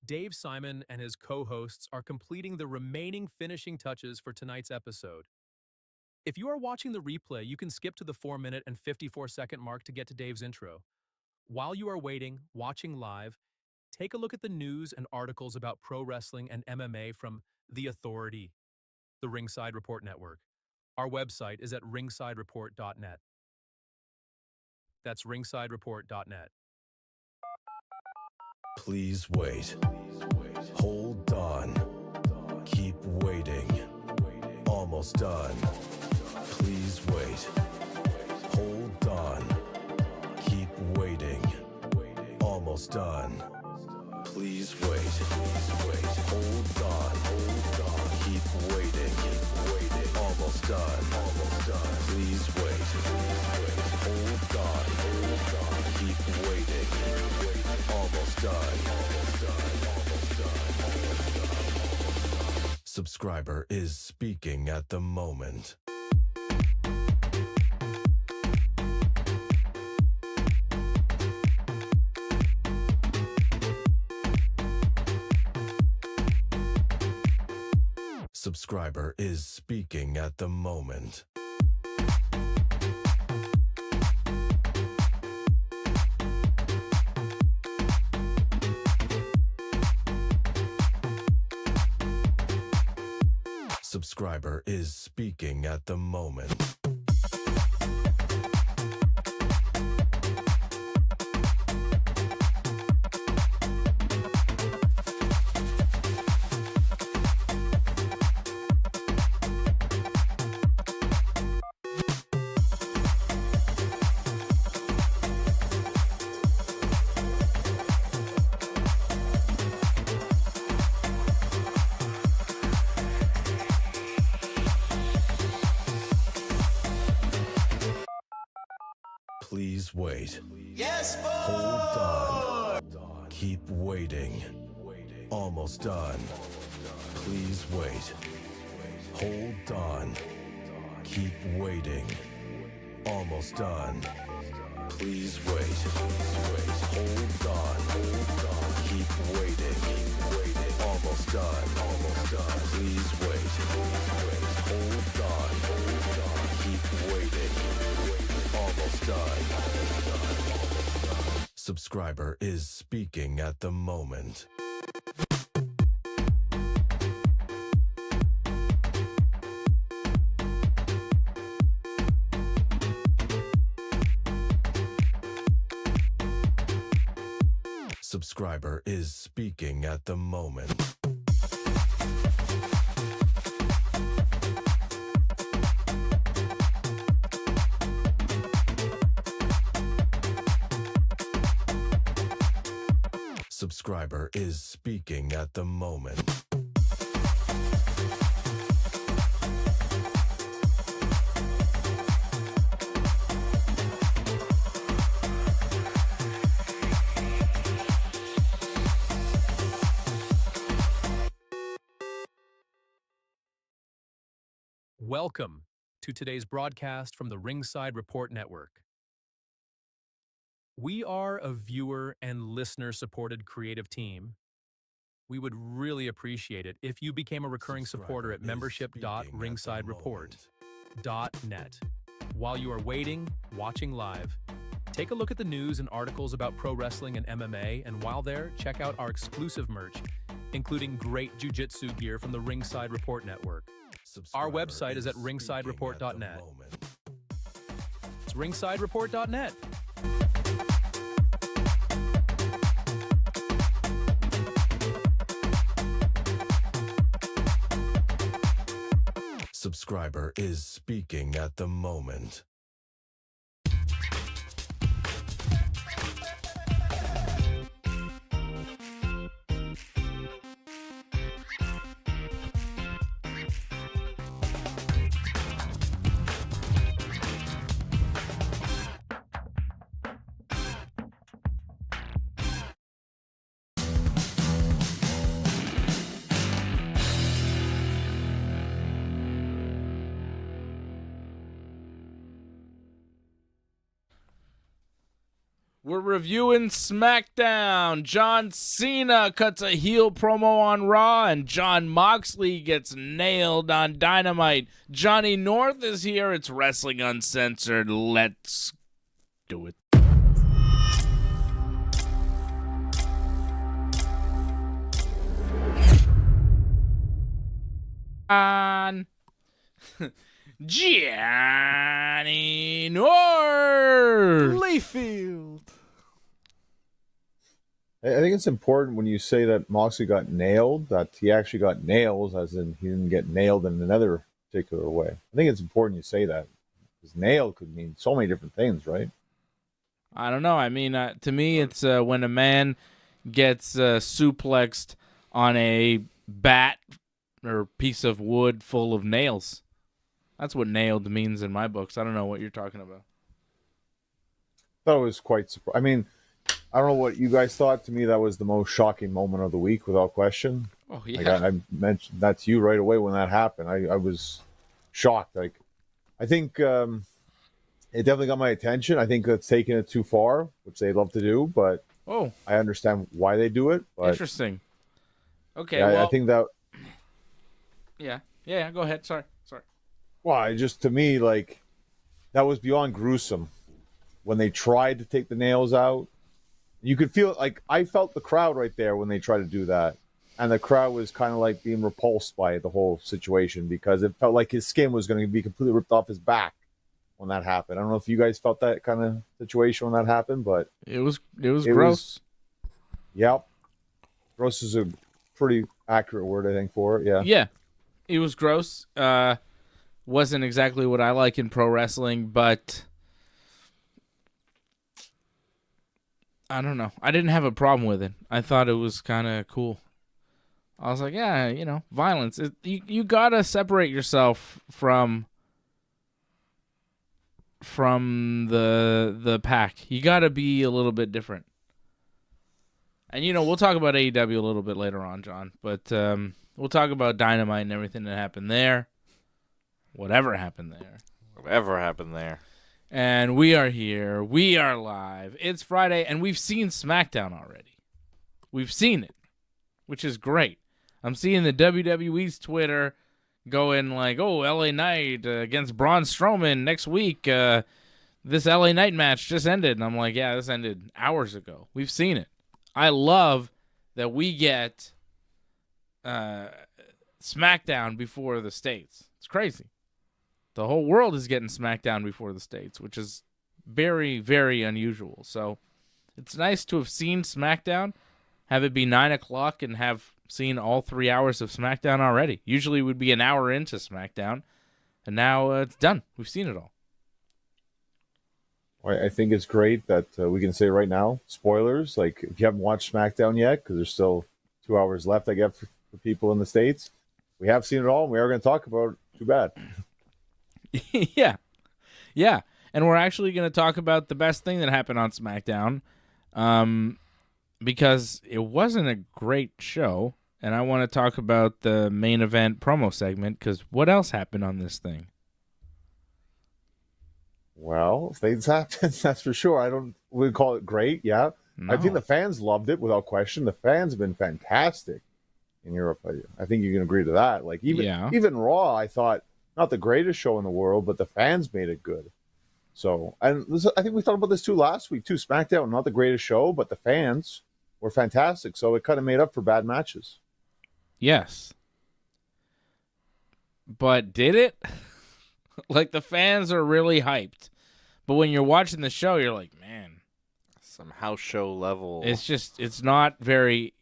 Dave Simon and his co-hosts are completing the remaining finishing touches for tonight's episode. If you are watching the replay, you can skip to the 4-minute and 54-second mark to get to Dave's intro. While you are waiting, watching live, take a look at the news and articles about pro wrestling and MMA from The Authority, the Ringside Report Network. Our website is at ringsidereport.net. That's ringsidereport.net. Please wait. Hold on. Keep waiting. Almost done. Please wait. Hold on. Keep waiting. Almost done. Please wait. Hold on. Keep waiting. Almost done. Please wait. Hold on. Keep waiting. Almost done. Subscriber is speaking at the moment. Subscriber is speaking at the moment. Subscriber is speaking at the moment. Please wait. Yes, boy! Hold on. Keep waiting. Almost done. Please wait. Hold on. Keep waiting. Almost done. Please wait. Hold on. Keep waiting. Almost done. Please wait. Hold on. Keep waiting. Almost done. Subscriber is speaking at the moment. Subscriber is speaking at the moment. Subscriber is speaking at the moment. Welcome to today's broadcast from the Ringside Report Network. We are a viewer and listener-supported creative team. We would really appreciate it if you became a recurring supporter at membership.ringsidereport.net. While you are waiting, watching live, take a look at the news and articles about pro wrestling and MMA, and while there, check out our exclusive merch, including great jiu-jitsu gear from the Ringside Report Network. Our website is at ringsidereport.net. It's ringsidereport.net. Subscriber is speaking at the moment. We're reviewing SmackDown. John Cena cuts a heel promo on Raw, and Jon Moxley gets nailed on Dynamite. Johnny North is here. It's Wrestling Uncensored. Let's do it. On Johnny North. Layfield. I think it's important when you say that Moxley got nailed, that he actually got nails, as in he didn't get nailed in another particular way. I think it's important you say that, because nail could mean so many different things, right? I don't know. I mean, to me, it's when a man gets suplexed on a bat or piece of wood full of nails. That's what nailed means in my books. I don't know what you're talking about. That was quite surprising. I mean, I don't know what you guys thought. To me, that was the most shocking moment of the week, without question. Oh, yeah. Like I mentioned that to you right away when that happened. I was shocked. Like, I think it definitely got my attention. I think that's taking it too far, which they love to do, but I understand why they do it. But interesting. Okay, yeah, well, I think that... Yeah, go ahead. Sorry. Well, to me, like, that was beyond gruesome. When they tried to take the nails out, you could feel, like, I felt the crowd right there when they tried to do that. And the crowd was kind of like being repulsed by the whole situation, because it felt like his skin was going to be completely ripped off his back when that happened. I don't know if you guys felt that kind of situation when that happened, but it was gross. Yep. Gross is a pretty accurate word, I think, for it. Yeah. Yeah. It was gross. Wasn't exactly what I like in pro wrestling, but I don't know. I didn't have a problem with it. I thought it was kind of cool. I was like, yeah, violence. You gotta separate yourself from the pack. You gotta be a little bit different. And we'll talk about AEW a little bit later on, John. But we'll talk about Dynamite and everything that happened there. Whatever happened there. And we are here. We are live. It's Friday, and we've seen SmackDown already. We've seen it, which is great. I'm seeing the WWE's Twitter going like, LA Knight against Braun Strowman next week. This LA Knight match just ended. And I'm like, yeah, this ended hours ago. We've seen it. I love that we get SmackDown before the States. It's crazy. The whole world is getting SmackDown before the States, which is very, very unusual. So it's nice to have seen SmackDown, have it be 9 o'clock, and have seen all 3 hours of SmackDown already. Usually we'd be an hour into SmackDown, and now it's done. We've seen it all. I think it's great that we can say right now, spoilers, like if you haven't watched SmackDown yet, because there's still 2 hours left, I guess, for people in the States, we have seen it all, and we are going to talk about it. Too bad. Yeah. And we're actually going to talk about the best thing that happened on SmackDown, because it wasn't a great show, and I want to talk about the main event promo segment, because what else happened on this thing? Well, things happen, that's for sure. We call it great, yeah. No. I think the fans loved it, without question. The fans have been fantastic in Europe. I think you can agree to that. Like, even Raw, I thought, not the greatest show in the world, but the fans made it good. So, and I think we talked about this too last week too. SmackDown, not the greatest show, but the fans were fantastic. So it kind of made up for bad matches. Yes. But did it? Like, the fans are really hyped. But when you're watching the show, you're like, man. Some house show level. It's not very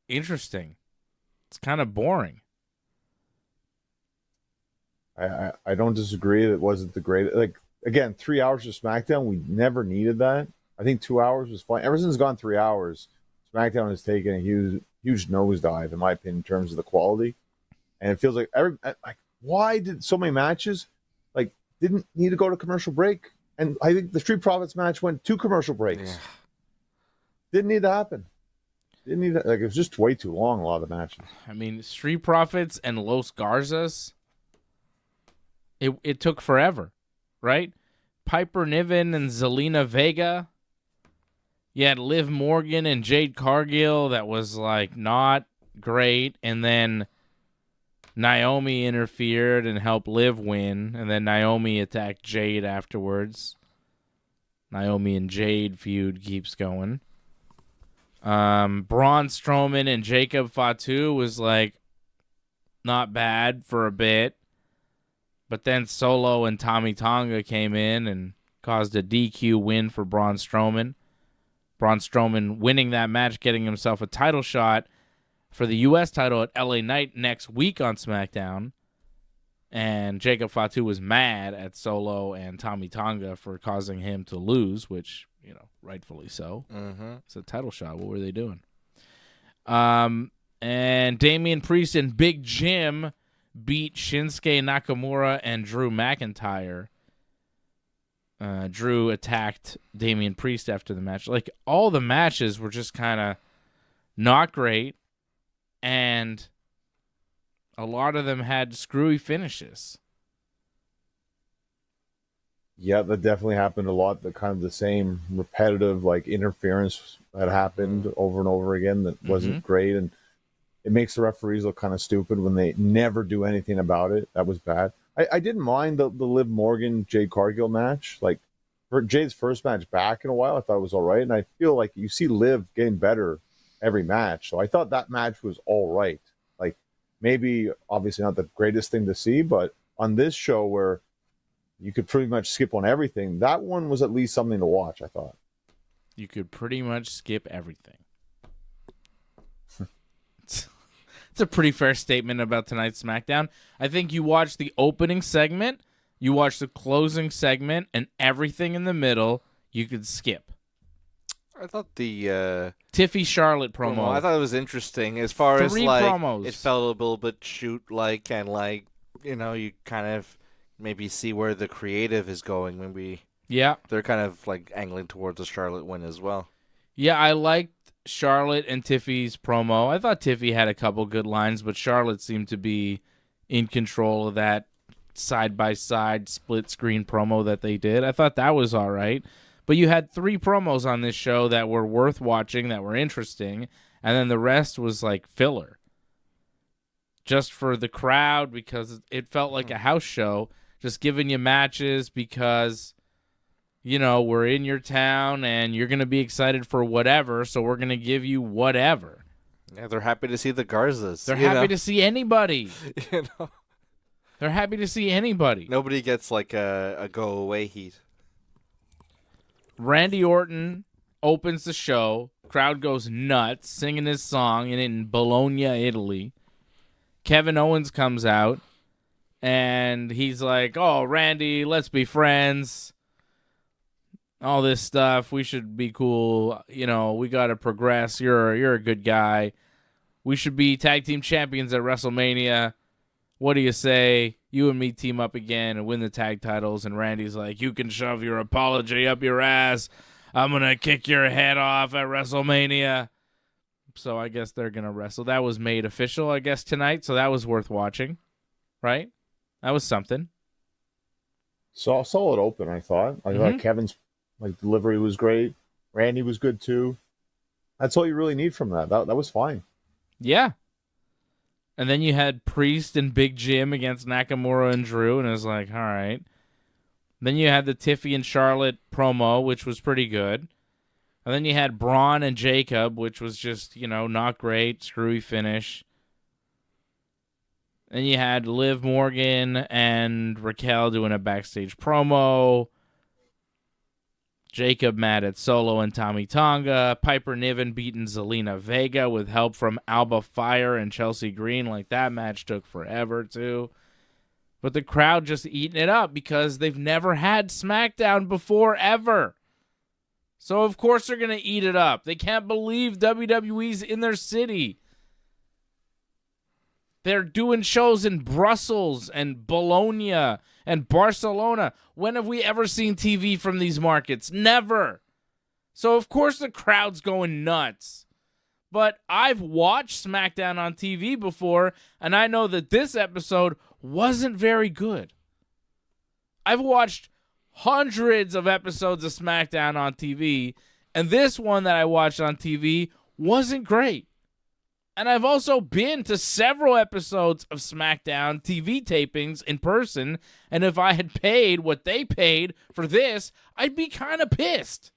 interesting. It's kind of boring. I don't disagree. It wasn't the greatest. Like, again, 3 hours of SmackDown, we never needed that. I think 2 hours was fine. Ever since it's gone 3 hours, SmackDown has taken a huge nosedive, in my opinion, in terms of the quality. And it feels like why did so many matches didn't need to go to commercial break? And I think the Street Profits match went 2 commercial breaks. Yeah. Didn't need to happen. Didn't need to, it was just way too long, a lot of the matches. I mean, Street Profits and Los Garzas, it took forever, right? Piper Niven and Zelina Vega, You had Liv Morgan and Jade Cargill that was like not great, and then Naomi interfered and helped Liv win, and then Naomi attacked Jade afterwards. Naomi and Jade feud keeps going. Braun Strowman and Jacob Fatu was like not bad for a bit, but then Solo and Tommy Tonga came in and caused a DQ win for Braun Strowman. Braun Strowman winning that match, getting himself a title shot for the U.S. title at LA Knight next week on SmackDown. And Jacob Fatu was mad at Solo and Tommy Tonga for causing him to lose, which, rightfully so. Mm-hmm. It's a title shot. What were they doing? And Damian Priest and Big Jim beat Shinsuke Nakamura and Drew McIntyre. Drew attacked Damian Priest after the match. Like, all the matches were just kind of not great, and a lot of them had screwy finishes. Yeah, that definitely happened a lot. The kind of the same repetitive interference that happened over and over again that wasn't great, and it makes the referees look kind of stupid when they never do anything about it. That was bad. I didn't mind the Liv Morgan Jade Cargill match. Like, for Jade's first match back in a while, I thought it was all right, and I feel like you see Liv getting better every match. So I thought that match was all right. Like, maybe obviously not the greatest thing to see, but on this show where you could pretty much skip on everything, that one was at least something to watch, I thought. You could pretty much skip everything. It's a pretty fair statement about tonight's SmackDown. I think you watch the opening segment, you watch the closing segment, and everything in the middle you could skip. I thought the Tiffy Charlotte promo. I thought it was interesting as far as Three like promos. it felt a little bit shoot-like, and you kind of maybe see where the creative is going. Maybe they're kind of like angling towards the Charlotte win as well. Yeah, I liked Charlotte and Tiffy's promo. I thought Tiffy had a couple good lines, but Charlotte seemed to be in control of that side-by-side split-screen promo that they did. I thought that was all right. But you had 3 promos on this show that were worth watching, that were interesting, and then the rest was like filler. Just for the crowd, because it felt like a house show, just giving you matches because we're in your town and you're going to be excited for whatever, so we're going to give you whatever. Yeah, they're happy to see the Garzas. They're happy to see anybody. They're happy to see anybody. Nobody gets like a go-away heat. Randy Orton opens the show. Crowd goes nuts, singing his song in Bologna, Italy. Kevin Owens comes out, and he's like, "Oh, Randy, let's be friends. All this stuff. We should be cool. We got to progress. You're a good guy. We should be tag team champions at WrestleMania. What do you say? You and me team up again and win the tag titles." And Randy's like, "You can shove your apology up your ass. I'm going to kick your head off at WrestleMania." So I guess they're going to wrestle. That was made official, I guess, tonight. So that was worth watching, right? That was something. Solid open, I thought. I thought Kevin's delivery was great. Randy was good too. That's all you really need from that. That was fine. Yeah. And then you had Priest and Big Jim against Nakamura and Drew, and it was like, all right. Then you had the Tiffy and Charlotte promo, which was pretty good. And then you had Braun and Jacob, which was just, not great, screwy finish. Then you had Liv Morgan and Raquel doing a backstage promo. Jacob mad at Solo and Tommy Tonga. Piper Niven beating Zelina Vega with help from Alba Fire and Chelsea Green. Like, that match took forever, too. But the crowd just eating it up because they've never had SmackDown before, ever. So, of course, they're going to eat it up. They can't believe WWE's in their city. They're doing shows in Brussels and Bologna and Barcelona. When have we ever seen TV from these markets? Never. So, of course, the crowd's going nuts. But I've watched SmackDown on TV before, and I know that this episode wasn't very good. I've watched hundreds of episodes of SmackDown on TV, And this one that I watched on TV wasn't great. And I've also been to several episodes of SmackDown TV tapings in person, and if I had paid what they paid for this, I'd be kind of pissed.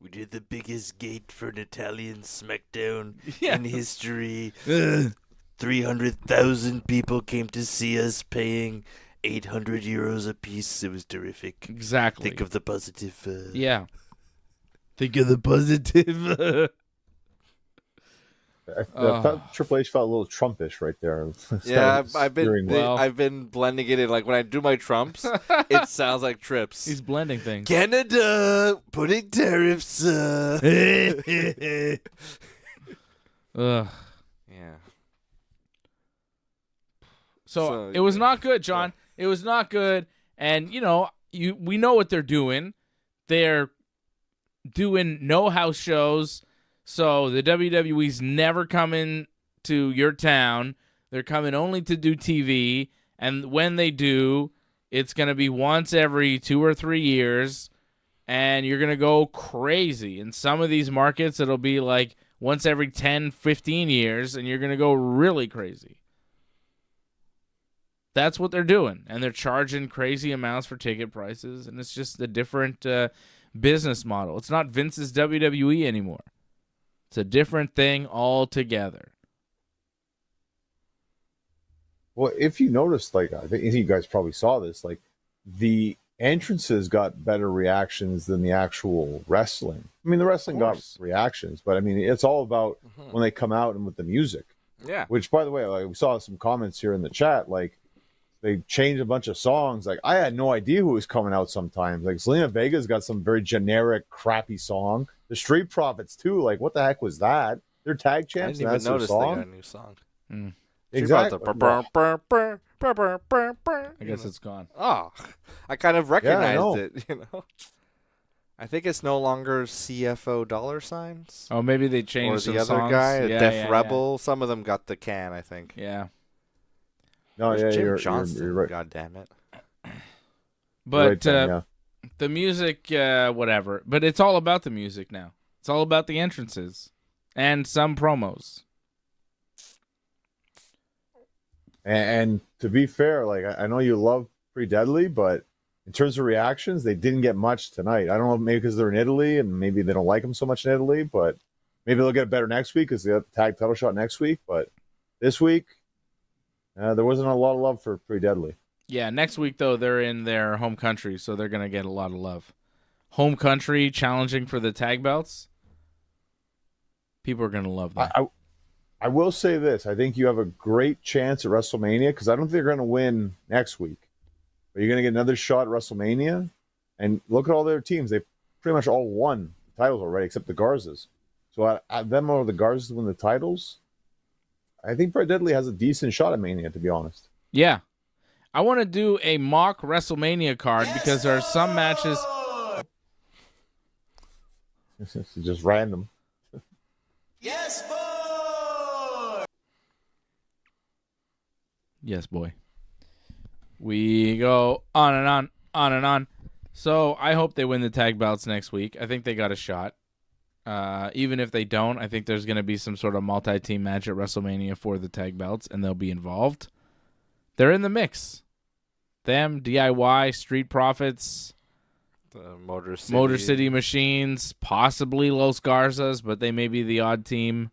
We did the biggest gate for an Italian SmackDown in history. 300,000 people came to see us paying 800 euros a piece. It was terrific. Exactly. Think of the positive. Yeah. Think of the positive. I thought Triple H felt a little Trumpish right there. Yeah, I've been blending it in. Like when I do my Trumps, it sounds like trips. He's blending things. Canada putting tariffs. Ugh. Yeah. So it was not good, John. Yeah. It was not good. And we know what they're doing. They're doing no house shows. So the WWE's never coming to your town. They're coming only to do TV. And when they do, it's going to be once every 2 or 3 years. And you're going to go crazy. In some of these markets, it'll be like once every 10, 15 years. And you're going to go really crazy. That's what they're doing. And they're charging crazy amounts for ticket prices. And it's just a different business model. It's not Vince's WWE anymore. It's a different thing altogether. Well, if you noticed, like, I think you guys probably saw this, like, the entrances got better reactions than the actual wrestling. I mean, the wrestling got reactions, but I mean, it's all about when they come out and with the music. Yeah. Which, by the way, like, we saw some comments here in the chat, like, they changed a bunch of songs. Like, I had no idea who was coming out sometimes. Like, Selena Vega's got some very generic, crappy song. The Street Profits, too. Like, what the heck was that? They're tag champs. I didn't even notice they got a new song. Exactly. I guess it's gone. Oh, I kind of recognized it, I think it's no longer CFO dollar signs. Oh, maybe they changed or the other songs. guy, Def Rebel. Yeah. Some of them got the can, I think. Yeah. No, Jim you're right. God damn it. But the music, whatever. But it's all about the music now. It's all about the entrances and some promos. And to be fair, like, I know you love Pretty Deadly, but in terms of reactions, they didn't get much tonight. I don't know, maybe because they're in Italy and maybe they don't like them so much in Italy, but maybe they'll get it better next week because they have the tag title shot next week. But this week, there wasn't a lot of love for Pretty Deadly. Yeah, next week, though, they're in their home country, so they're going to get a lot of love. Home country challenging for the tag belts. People are going to love that. I will say this. I think you have a great chance at WrestleMania because I don't think they're going to win next week. But you're going to get another shot at WrestleMania. And look at all their teams. They pretty much all won the titles already except the Garzas. So at them or the Garzas win the titles, I think Pretty Deadly has a decent shot at Mania, to be honest. Yeah. I want to do a mock WrestleMania card because there are some matches. It's just random. Yes, boy! Yes, boy. We go on and on, on and on. So I hope they win the tag belts next week. I think they got a shot. Even if they don't, I think there's going to be some sort of multi-team match at WrestleMania for the tag belts, and they'll be involved. They're in the mix. Them, DIY, Street Profits, the Motor City Machines, possibly Los Garzas, but they may be the odd team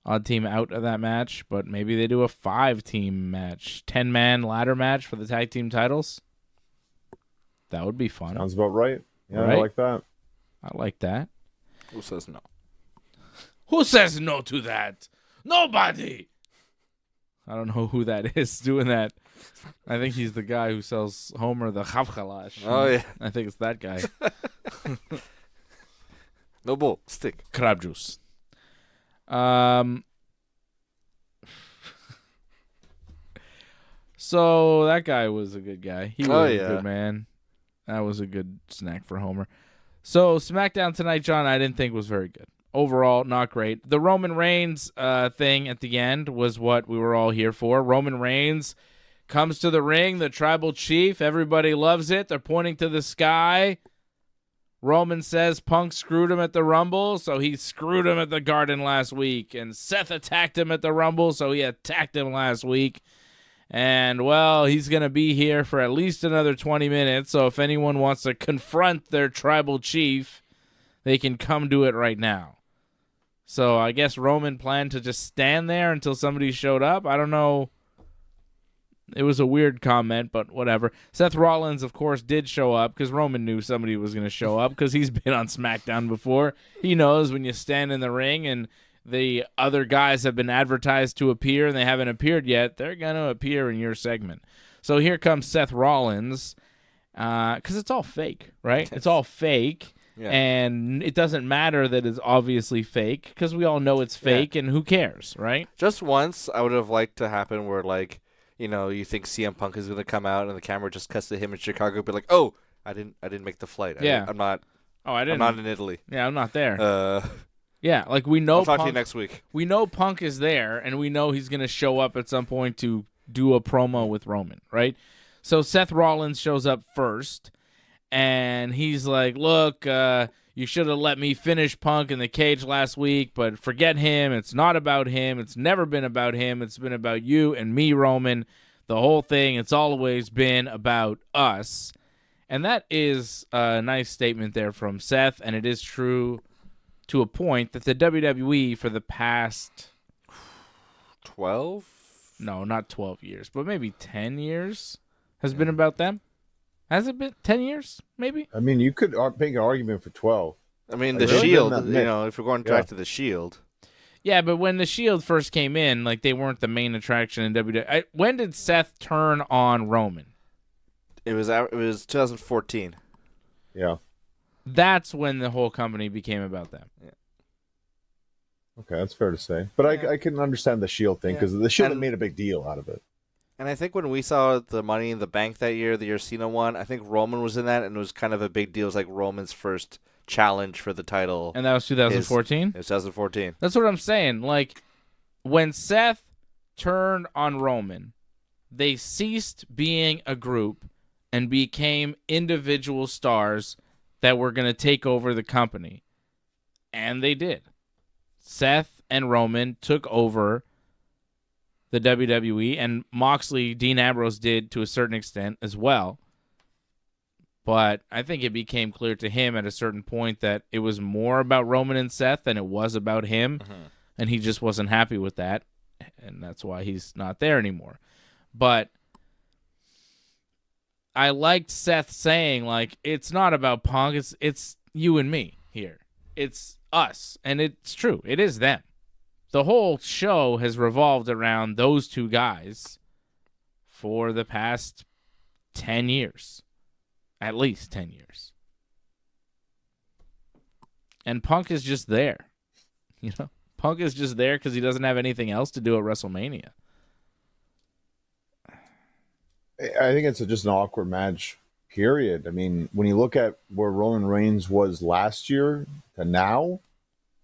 out of that match. But maybe they do a 5-team match, 10-man ladder match for the tag team titles. That would be fun. Sounds about right. Yeah, right? I like that. I like that. Who says no? Who says no to that? Nobody. I don't know who that is doing that. I think he's the guy who sells Homer the Chavchalash. Oh, yeah. I think it's that guy. No bull. Stick. Crab juice. So that guy was a good guy. He was a good man. That was a good snack for Homer. So SmackDown tonight, John, I didn't think was very good. Overall, not great. The Roman Reigns thing at the end was what we were all here for. Roman Reigns comes to the ring, the tribal chief. Everybody loves it. They're pointing to the sky. Roman says Punk screwed him at the Rumble, so he screwed him at the Garden last week. And Seth attacked him at the Rumble, so he attacked him last week. And, well, he's going to be here for at least another 20 minutes, so if anyone wants to confront their tribal chief, they can come do it right now. So I guess Roman planned to just stand there until somebody showed up. I don't know. It was a weird comment, but whatever. Seth Rollins, of course, did show up because Roman knew somebody was going to show up because he's been on SmackDown before. He knows when you stand in the ring and the other guys have been advertised to appear and they haven't appeared yet, they're going to appear in your segment. So here comes Seth Rollins because it's all fake, right? It's all fake. Yeah. And it doesn't matter that it's obviously fake because we all know it's fake and who cares, right? Just once I would have liked to happen where, like, you think CM Punk is going to come out and the camera just cuts to him in Chicago, be like, "Oh, I didn't make the flight. I'm not. Oh, I didn't. I'm not in Italy. Yeah, I'm not there. Yeah, like we know. I'll talk to you next week. We know Punk is there, and we know he's going to show up at some point to do a promo with Roman, right? So Seth Rollins shows up first, and he's like, "Look, you should have let me finish Punk in the cage last week, but forget him. It's not about him. It's never been about him. It's been about you and me, Roman. The whole thing, it's always been about us." And that is a nice statement there from Seth, and it is true to a point that the WWE for the past 12? No, not 12 years, but maybe 10 years has been about them. Has it been 10 years, maybe? I mean, you could make an argument for 12. I mean, the Shield, if we're going back to the Shield. Yeah, but when the Shield first came in, like, they weren't the main attraction in WWE. When did Seth turn on Roman? It was 2014. Yeah. That's when the whole company became about them. Yeah. Okay, that's fair to say. But I can understand the Shield thing because the Shield made a big deal out of it. And I think when we saw the Money in the Bank that year, the year Cena won, I think Roman was in that, and it was kind of a big deal. It was like Roman's first challenge for the title. And that was 2014? It was 2014. That's what I'm saying. Like, when Seth turned on Roman, they ceased being a group and became individual stars that were going to take over the company. And they did. Seth and Roman took over the WWE, and Moxley, Dean Ambrose did to a certain extent as well. But I think it became clear to him at a certain point that it was more about Roman and Seth than it was about him, and he just wasn't happy with that, and that's why he's not there anymore. But I liked Seth saying, like, it's not about Punk, it's you and me here. It's us, and it's true. It is them. The whole show has revolved around those two guys for the past 10 years. At least 10 years. And Punk is just there. Punk is just there because he doesn't have anything else to do at WrestleMania. I think it's just an awkward match, period. I mean, when you look at where Roman Reigns was last year to now,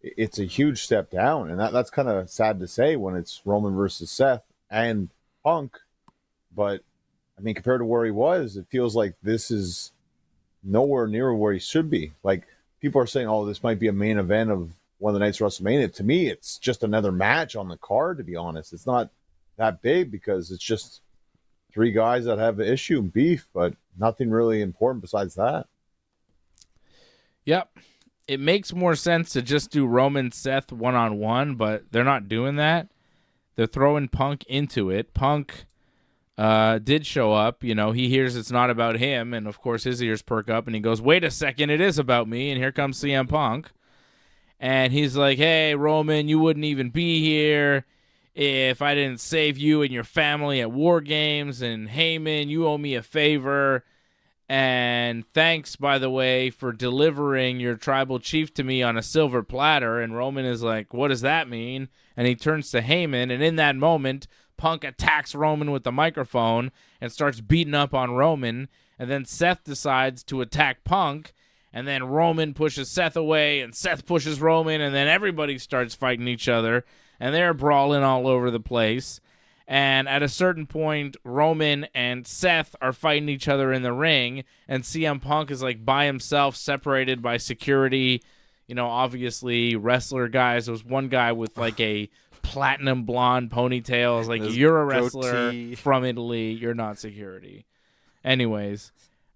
it's a huge step down. And that's kind of sad to say when it's Roman versus Seth and Punk. But I mean, compared to where he was, it feels like this is nowhere near where he should be. Like, people are saying, oh, this might be a main event of one of the nights of WrestleMania. To me, it's just another match on the card, to be honest. It's not that big because it's just three guys that have an issue and beef, but nothing really important besides that. Yep. It makes more sense to just do Roman Seth one-on-one, but they're not doing that. They're throwing Punk into it. Punk did show up. He hears it's not about him, and of course his ears perk up, and he goes, wait a second, it is about me, and here comes CM Punk. And he's like, hey, Roman, you wouldn't even be here if I didn't save you and your family at War Games, and Heyman, you owe me a favor, and thanks, by the way, for delivering your tribal chief to me on a silver platter. And Roman is like, what does that mean? And he turns to Heyman, and in that moment, Punk attacks Roman with the microphone and starts beating up on Roman, and then Seth decides to attack Punk, and then Roman pushes Seth away, and Seth pushes Roman, and then everybody starts fighting each other, and they're brawling all over the place. And at a certain point, Roman and Seth are fighting each other in the ring, and CM Punk is like by himself, separated by security. You know, obviously wrestler guys. There was one guy with like a platinum blonde ponytail. I was like, you're a wrestler from Italy. You're not security. Anyways,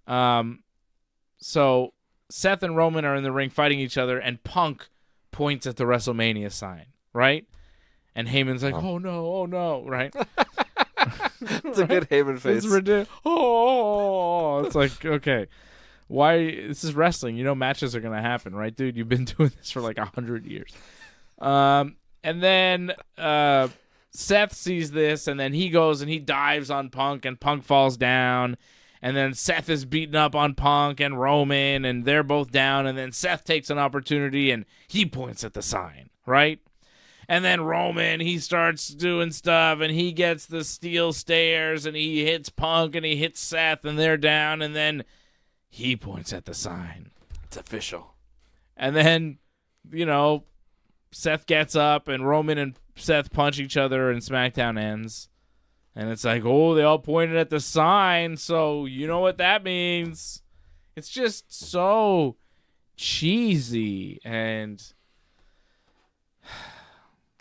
so Seth and Roman are in the ring fighting each other, and Punk points at the WrestleMania sign, right? And Heyman's like, oh no, right? It's a good Heyman face. It's ridiculous. Oh, it's like, okay, why? This is wrestling. You know matches are going to happen, right, dude? You've been doing this for like 100 years. And then Seth sees this, and then he goes and he dives on Punk, and Punk falls down. And then Seth is beating up on Punk and Roman, and they're both down. And then Seth takes an opportunity, and he points at the sign, right? And then Roman, he starts doing stuff, and he gets the steel stairs, and he hits Punk, and he hits Seth, and they're down, and then he points at the sign. It's official. And then, you know, Seth gets up, and Roman and Seth punch each other, and SmackDown ends. And it's like, oh, they all pointed at the sign, so you know what that means. It's just so cheesy and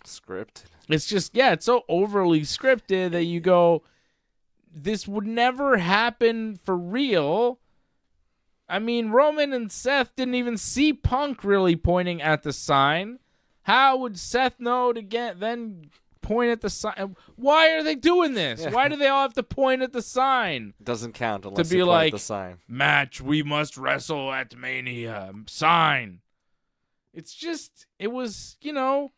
scripted. It's just, yeah, it's so overly scripted that you go, this would never happen for real. I mean, Roman and Seth didn't even see Punk really pointing at the sign. How would Seth know to then point at the sign? Why are they doing this? Yeah. Why do they all have to point at the sign? Doesn't count unless to be you point like, at the sign. Match, we must wrestle at Mania. Sign. It's just, it was, you know,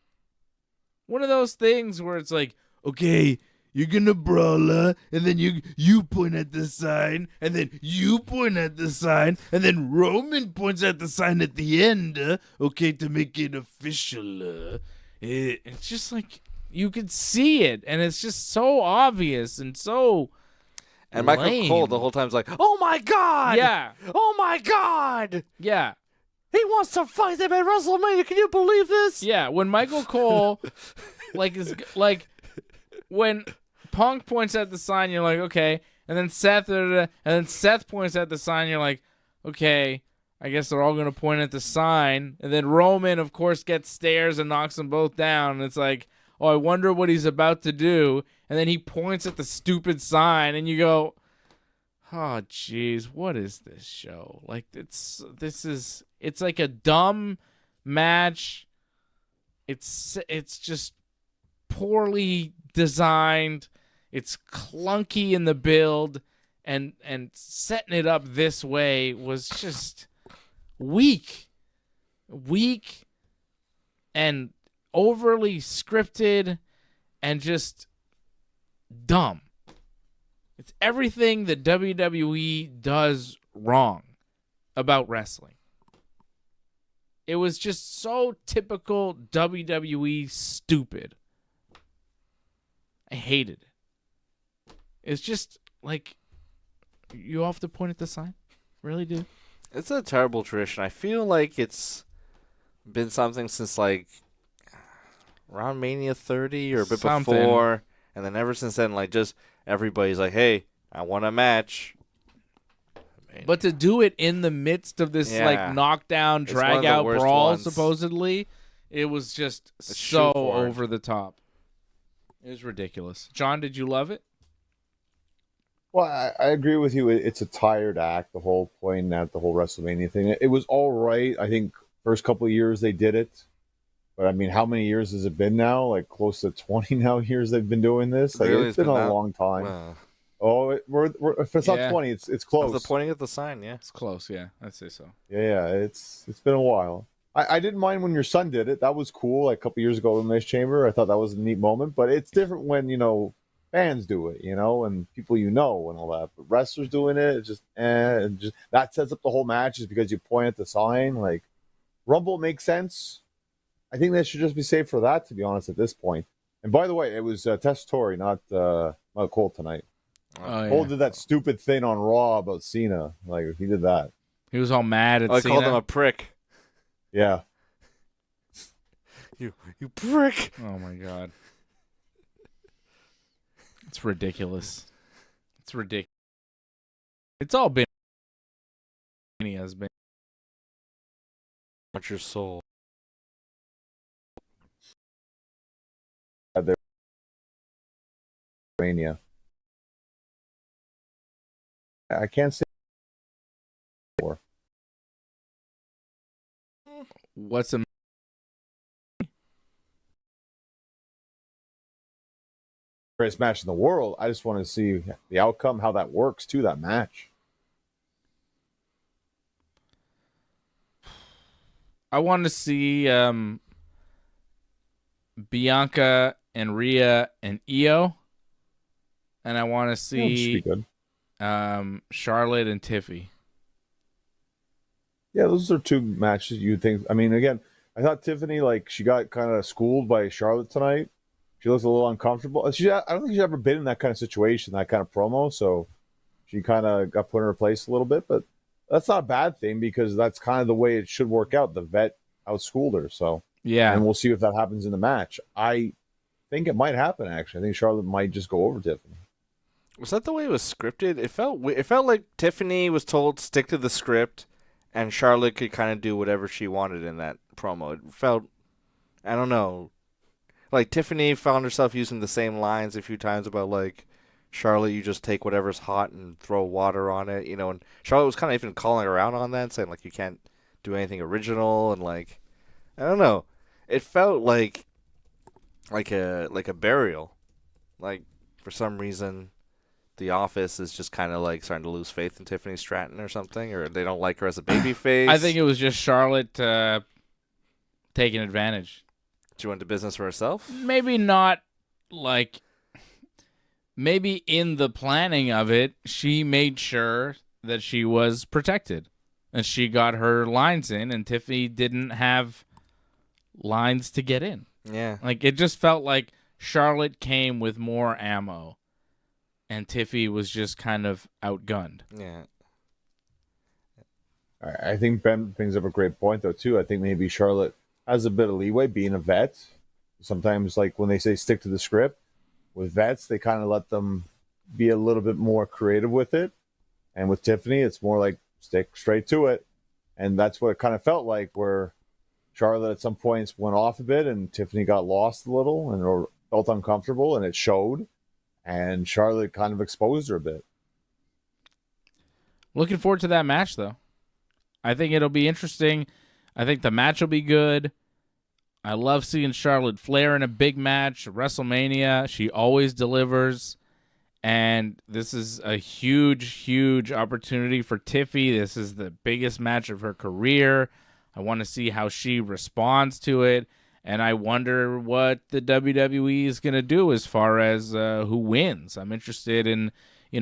one of those things where it's like, okay, you're gonna brawl, and then you point at the sign, and then you point at the sign, and then Roman points at the sign at the end, okay, to make it official. It's just like, you could see it, and it's just so obvious and so And Michael lame. Cole the whole time's like, oh my God! Yeah. Oh my God! Yeah. He wants to fight them at WrestleMania. Can you believe this? Yeah, when Michael Cole, when Punk points at the sign, you're like, okay. And then Seth points at the sign, you're like, okay, I guess they're all going to point at the sign. And then Roman, of course, gets stairs and knocks them both down. And it's like, oh, I wonder what he's about to do. And then he points at the stupid sign, and you go, oh, jeez, what is this show? Like, it's like a dumb match. It's just poorly designed. It's clunky in the build, and setting it up this way was just weak and overly scripted and just dumb. It's everything that WWE does wrong about wrestling. It was just so typical WWE stupid. I hated it. It's just like, you have to point at the sign? Really, dude? It's a terrible tradition. I feel like it's been something since like around Mania 30 or a bit before. And then ever since then, like, just everybody's like, hey, I want a match. But to do it in the midst of this, like, knockdown, drag-out brawl, supposedly, it was just so over the top. It was ridiculous. John, did you love it? Well, I agree with you. It's a tired act, the whole pointing at the whole WrestleMania thing. It was all right. I think first couple of years they did it. But, I mean, how many years has it been now? Like, close to 20 now years they've been doing this? Like, really? It's been a long time. Wow. Oh, we're if it's not 20, it's close. The pointing at the sign, yeah. It's close, yeah. I'd say so. Yeah, it's been a while. I didn't mind when your son did it. That was cool. Like a couple years ago in Elimination Chamber, I thought that was a neat moment. But it's different when, you know, fans do it, you know, and people you know and all that. But wrestlers doing it, it's just, and just that sets up the whole match is because you point at the sign. Like, Rumble makes sense. I think they should just be safe for that, to be honest, at this point. And by the way, it was Tessitore, not Cole tonight. Oh, yeah. Cole did that stupid thing on Raw about Cena. Like, he did that. He was all mad at Cena. I called him a prick. Yeah. You prick. Oh, my God. It's ridiculous. It's ridiculous. It's all been has been. What's your soul? Mania. I can't say more. What's a Greatest match in the world. I just want to see the outcome, how that works to that match. I want to see Bianca and Rhea and Io, and I want to Yeah, this should be see good. Charlotte and Tiffy. Yeah, those are two matches you'd think. I mean, again, I thought Tiffany, like, she got kind of schooled by Charlotte tonight. She looks a little uncomfortable. I don't think she's ever been in that kind of situation, that kind of promo. So she kind of got put in her place a little bit. But that's not a bad thing because that's kind of the way it should work out. The vet outschooled her. So, Yeah. and we'll see if that happens in the match. I think it might happen, actually. I think Charlotte might just go over Tiffany. Was that the way it was scripted? It felt like Tiffany was told stick to the script, and Charlotte could kind of do whatever she wanted in that promo. It felt, I don't know, like Tiffany found herself using the same lines a few times about like, Charlotte, you just take whatever's hot and throw water on it, and Charlotte was kind of even calling her out on that, saying like you can't do anything original, and like, I don't know, it felt like a burial, like for some reason. The Office is just kind of like starting to lose faith in Tiffany Stratton or something, or they don't like her as a babyface. I think it was just Charlotte taking advantage. She went to business for herself. Maybe not like. Maybe in the planning of it, she made sure that she was protected, and she got her lines in, and Tiffany didn't have lines to get in. Yeah, Like it just felt like Charlotte came with more ammo. And Tiffy was just kind of outgunned. yeah. I think Ben brings up a great point, though, too. I think maybe Charlotte has a bit of leeway being a vet. Sometimes, like when they say stick to the script, with vets, they kind of let them be a little bit more creative with it. And with Tiffany, it's more like stick straight to it. And that's what it kind of felt like, where Charlotte at some points went off a bit and Tiffany got lost a little and felt uncomfortable, and it showed. And Charlotte kind of exposed her a bit. Looking forward to that match, though. I think it'll be interesting. I think the match will be good. I love seeing Charlotte Flair in a big match, WrestleMania. She always delivers. And this is a huge, huge opportunity for Tiffy. This is the biggest match of her career. I want to see how she responds to it. And I wonder what the WWE is going to do as far as who wins. I'm interested in,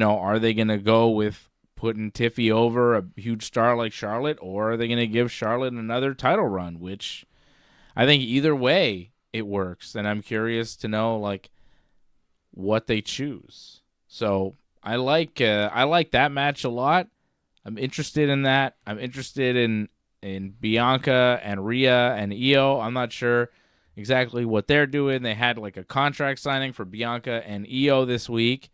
are they going to go with putting Tiffy over a huge star like Charlotte, or are they going to give Charlotte another title run, which I think either way it works. And I'm curious to know, like, what they choose. So I like that match a lot. I'm interested in that. I'm interested in Bianca and Rhea and Io. I'm not sure exactly what they're doing. They had like a contract signing for Bianca and Io this week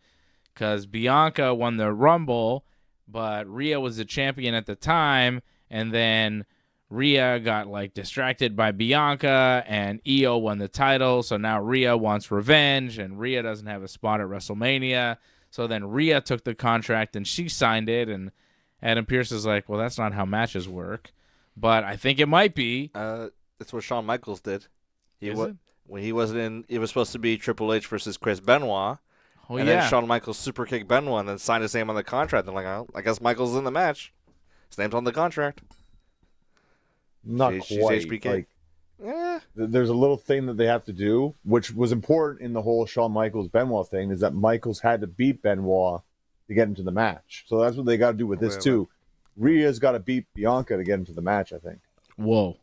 because Bianca won the Rumble, but Rhea was the champion at the time, and then Rhea got like distracted by Bianca, and Io won the title. So now Rhea wants revenge, and Rhea doesn't have a spot at WrestleMania. So then Rhea took the contract and she signed it, and Adam Pearce is like, well, that's not how matches work. But I think it might be. That's what Shawn Michaels did. When he wasn't in, it was supposed to be Triple H versus Chris Benoit. Oh, and then Shawn Michaels super kicked Benoit and then signed his name on the contract. They're like, oh, I guess Michaels is in the match. His name's on the contract. Not quite. HBK. Like, there's a little thing that they have to do, which was important in the whole Shawn Michaels Benoit thing, is that Michaels had to beat Benoit to get into the match. So that's what they got to do with this too. Rhea's got to beat Bianca to get into the match, I think. Whoa.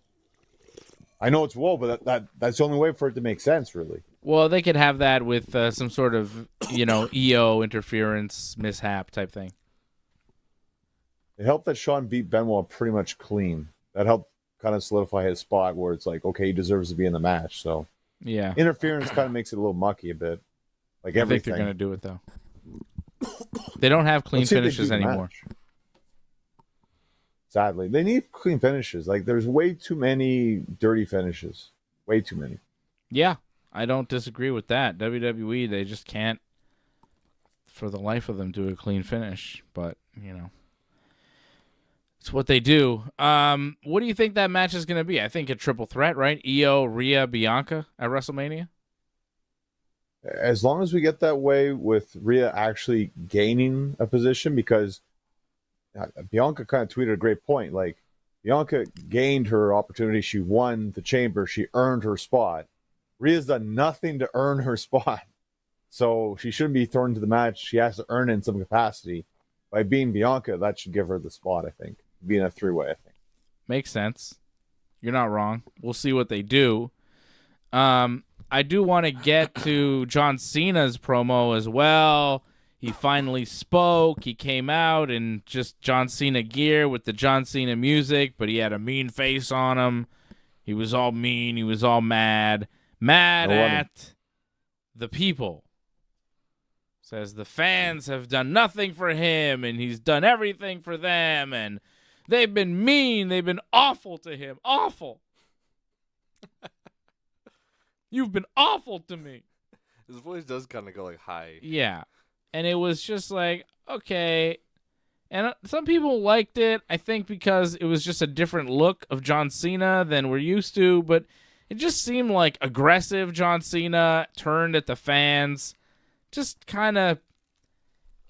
I know it's whoa, but that's the only way for it to make sense, really. Well, they could have that with some sort of, EO interference mishap type thing. It helped that Shawn beat Benoit pretty much clean. That helped kind of solidify his spot where it's like, okay, he deserves to be in the match. So yeah, interference kind of makes it a little mucky a bit. Like I everything. think they're going to do it, though. They don't have clean Let's see if they finishes do the anymore. match. Sadly, they need clean finishes. Like there's way too many dirty finishes. Way too many. Yeah, I don't disagree with that. WWE, they just can't, for the life of them, do a clean finish. But, it's what they do. What do you think that match is going to be? I think a triple threat, right? Io, Rhea, Bianca at WrestleMania? As long as we get that way with Rhea actually gaining a position, because Bianca kind of tweeted a great point. Like, Bianca gained her opportunity. She won the chamber. She earned her spot. Rhea's done nothing to earn her spot. So she shouldn't be thrown into the match. She has to earn it in some capacity. By being Bianca, that should give her the spot, I think. Being a three-way, I think. Makes sense. You're not wrong. We'll see what they do. I do want to get to John Cena's promo as well. He finally spoke. He came out in just John Cena gear with the John Cena music, but he had a mean face on him. He was all mean. He was all mad. Mad at the people. Says the fans have done nothing for him, and he's done everything for them, and they've been mean. They've been awful to him. Awful. You've been awful to me. His voice does kind of go like high. Yeah. And it was just like, okay. And some people liked it, I think, because it was just a different look of John Cena than we're used to. But it just seemed like aggressive John Cena turned at the fans. Just kind of,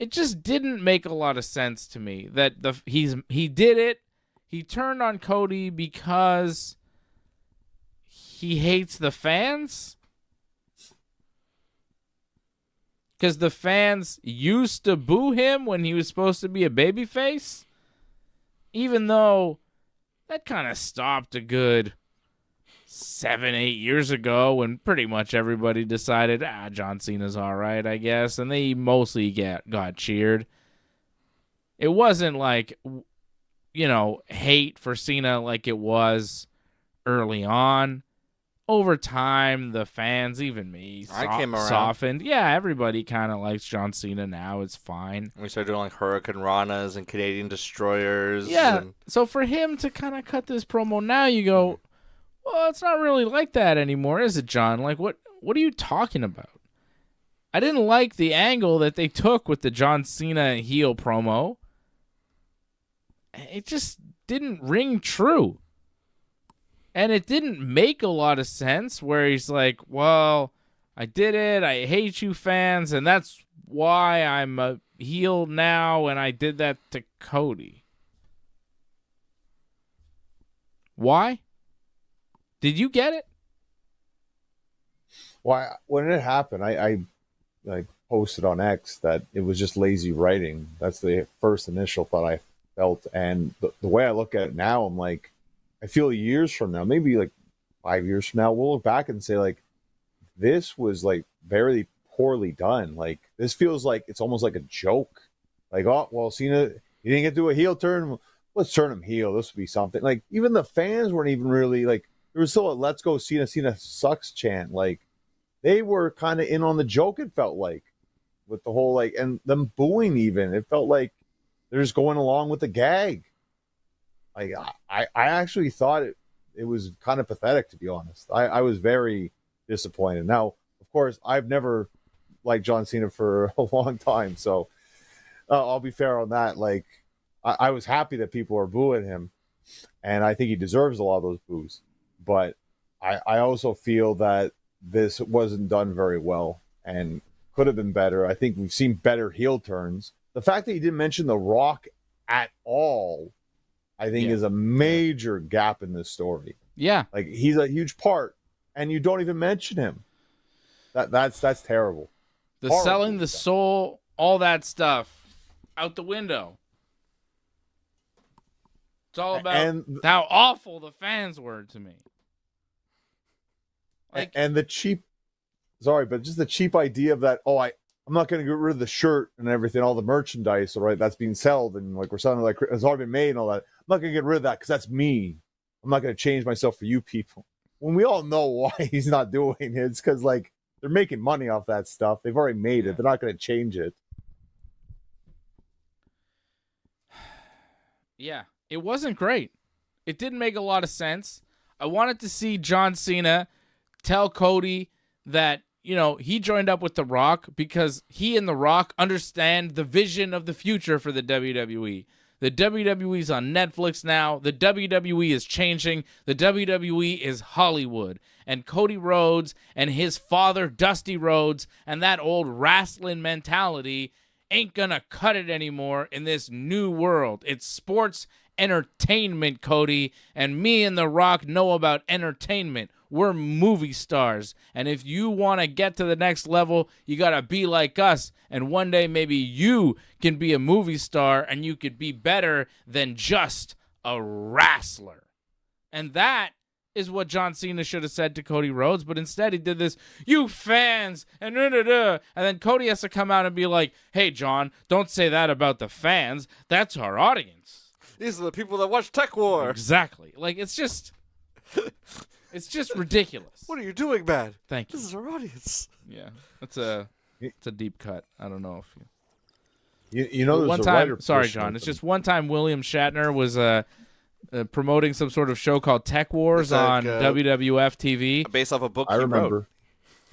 it just didn't make a lot of sense to me that he did it. He turned on Cody because he hates the fans. Because the fans used to boo him when he was supposed to be a babyface. Even though that kind of stopped a good 7-8 years ago when pretty much everybody decided, John Cena's all right, I guess. And they mostly got cheered. It wasn't like, hate for Cena like it was early on. Over time, the fans, even me, came around. softened. Yeah, everybody kind of likes John Cena now. It's fine. We started doing like Hurricane Ranas and Canadian Destroyers. Yeah, so for him to kind of cut this promo now, you go, well, it's not really like that anymore, is it, John? Like, what are you talking about? I didn't like the angle that they took with the John Cena heel promo. It just didn't ring true. And it didn't make a lot of sense where he's like, well, I did it. I hate you fans. And that's why I'm a heel now. And I did that to Cody. Why? Did you get it? Well, when it happened, I posted on X that it was just lazy writing. That's the first initial thought I felt. And the way I look at it now, I'm like, I feel years from now, maybe like 5 years from now, we'll look back and say, like, this was like very poorly done. Like, this feels like it's almost like a joke. Like, oh, well, Cena, he didn't get to do a heel turn. Let's turn him heel. This would be something. Like, even the fans weren't even really like, there was still a let's go Cena, Cena sucks chant. Like, they were kind of in on the joke, it felt like, with the whole, like, and them booing even. It felt like they're just going along with the gag. Like, I actually thought it was kind of pathetic, to be honest. I was very disappointed. Now, of course, I've never liked John Cena for a long time, so I'll be fair on that. Like, I was happy that people are booing him, and I think he deserves a lot of those boos. But I also feel that this wasn't done very well and could have been better. I think we've seen better heel turns. The fact that he didn't mention The Rock at all, I think, is a major gap in this story. Yeah. Like, he's a huge part, and you don't even mention him. That's terrible. The Horrible. selling the soul, all that stuff, out the window. It's all about how awful the fans were to me. Like, and the cheap, just the cheap idea of that, I'm not going to get rid of the shirt and everything, all the merchandise, all right, that's being sold, and like we're selling, like it's already been made and all that. I'm not going to get rid of that because that's me. I'm not going to change myself for you people. When we all know why he's not doing it, it's because, like, They're making money off that stuff. They've already made it. They're not going to change it. Yeah, it wasn't great. It didn't make a lot of sense. I wanted to see John Cena tell Cody that, he joined up with The Rock because he and The Rock understand the vision of the future for the WWE. The WWE is on Netflix now. The WWE is changing. The WWE is Hollywood. And Cody Rhodes and his father, Dusty Rhodes, and that old wrestling mentality ain't gonna cut it anymore in this new world. It's sports entertainment, Cody, and me and The Rock know about entertainment. We're movie stars, and if you want to get to the next level, you gotta be like us, and one day maybe you can be a movie star and you could be better than just a wrestler. And that is what John Cena should have said to Cody Rhodes, but instead he did this, you fans, and then Cody has to come out and be like, hey, John, don't say that about the fans. That's our audience. These are the people that watch Tech War. Exactly. Like, it's just ridiculous. What are you doing, man? Thank you. This is our audience. Yeah, it's a deep cut. I don't know if there's one a time. writer Sorry, position John. It's open. just one time William Shatner was promoting some sort of show called Tech Wars on WWF TV. Based off a book I he remember. wrote.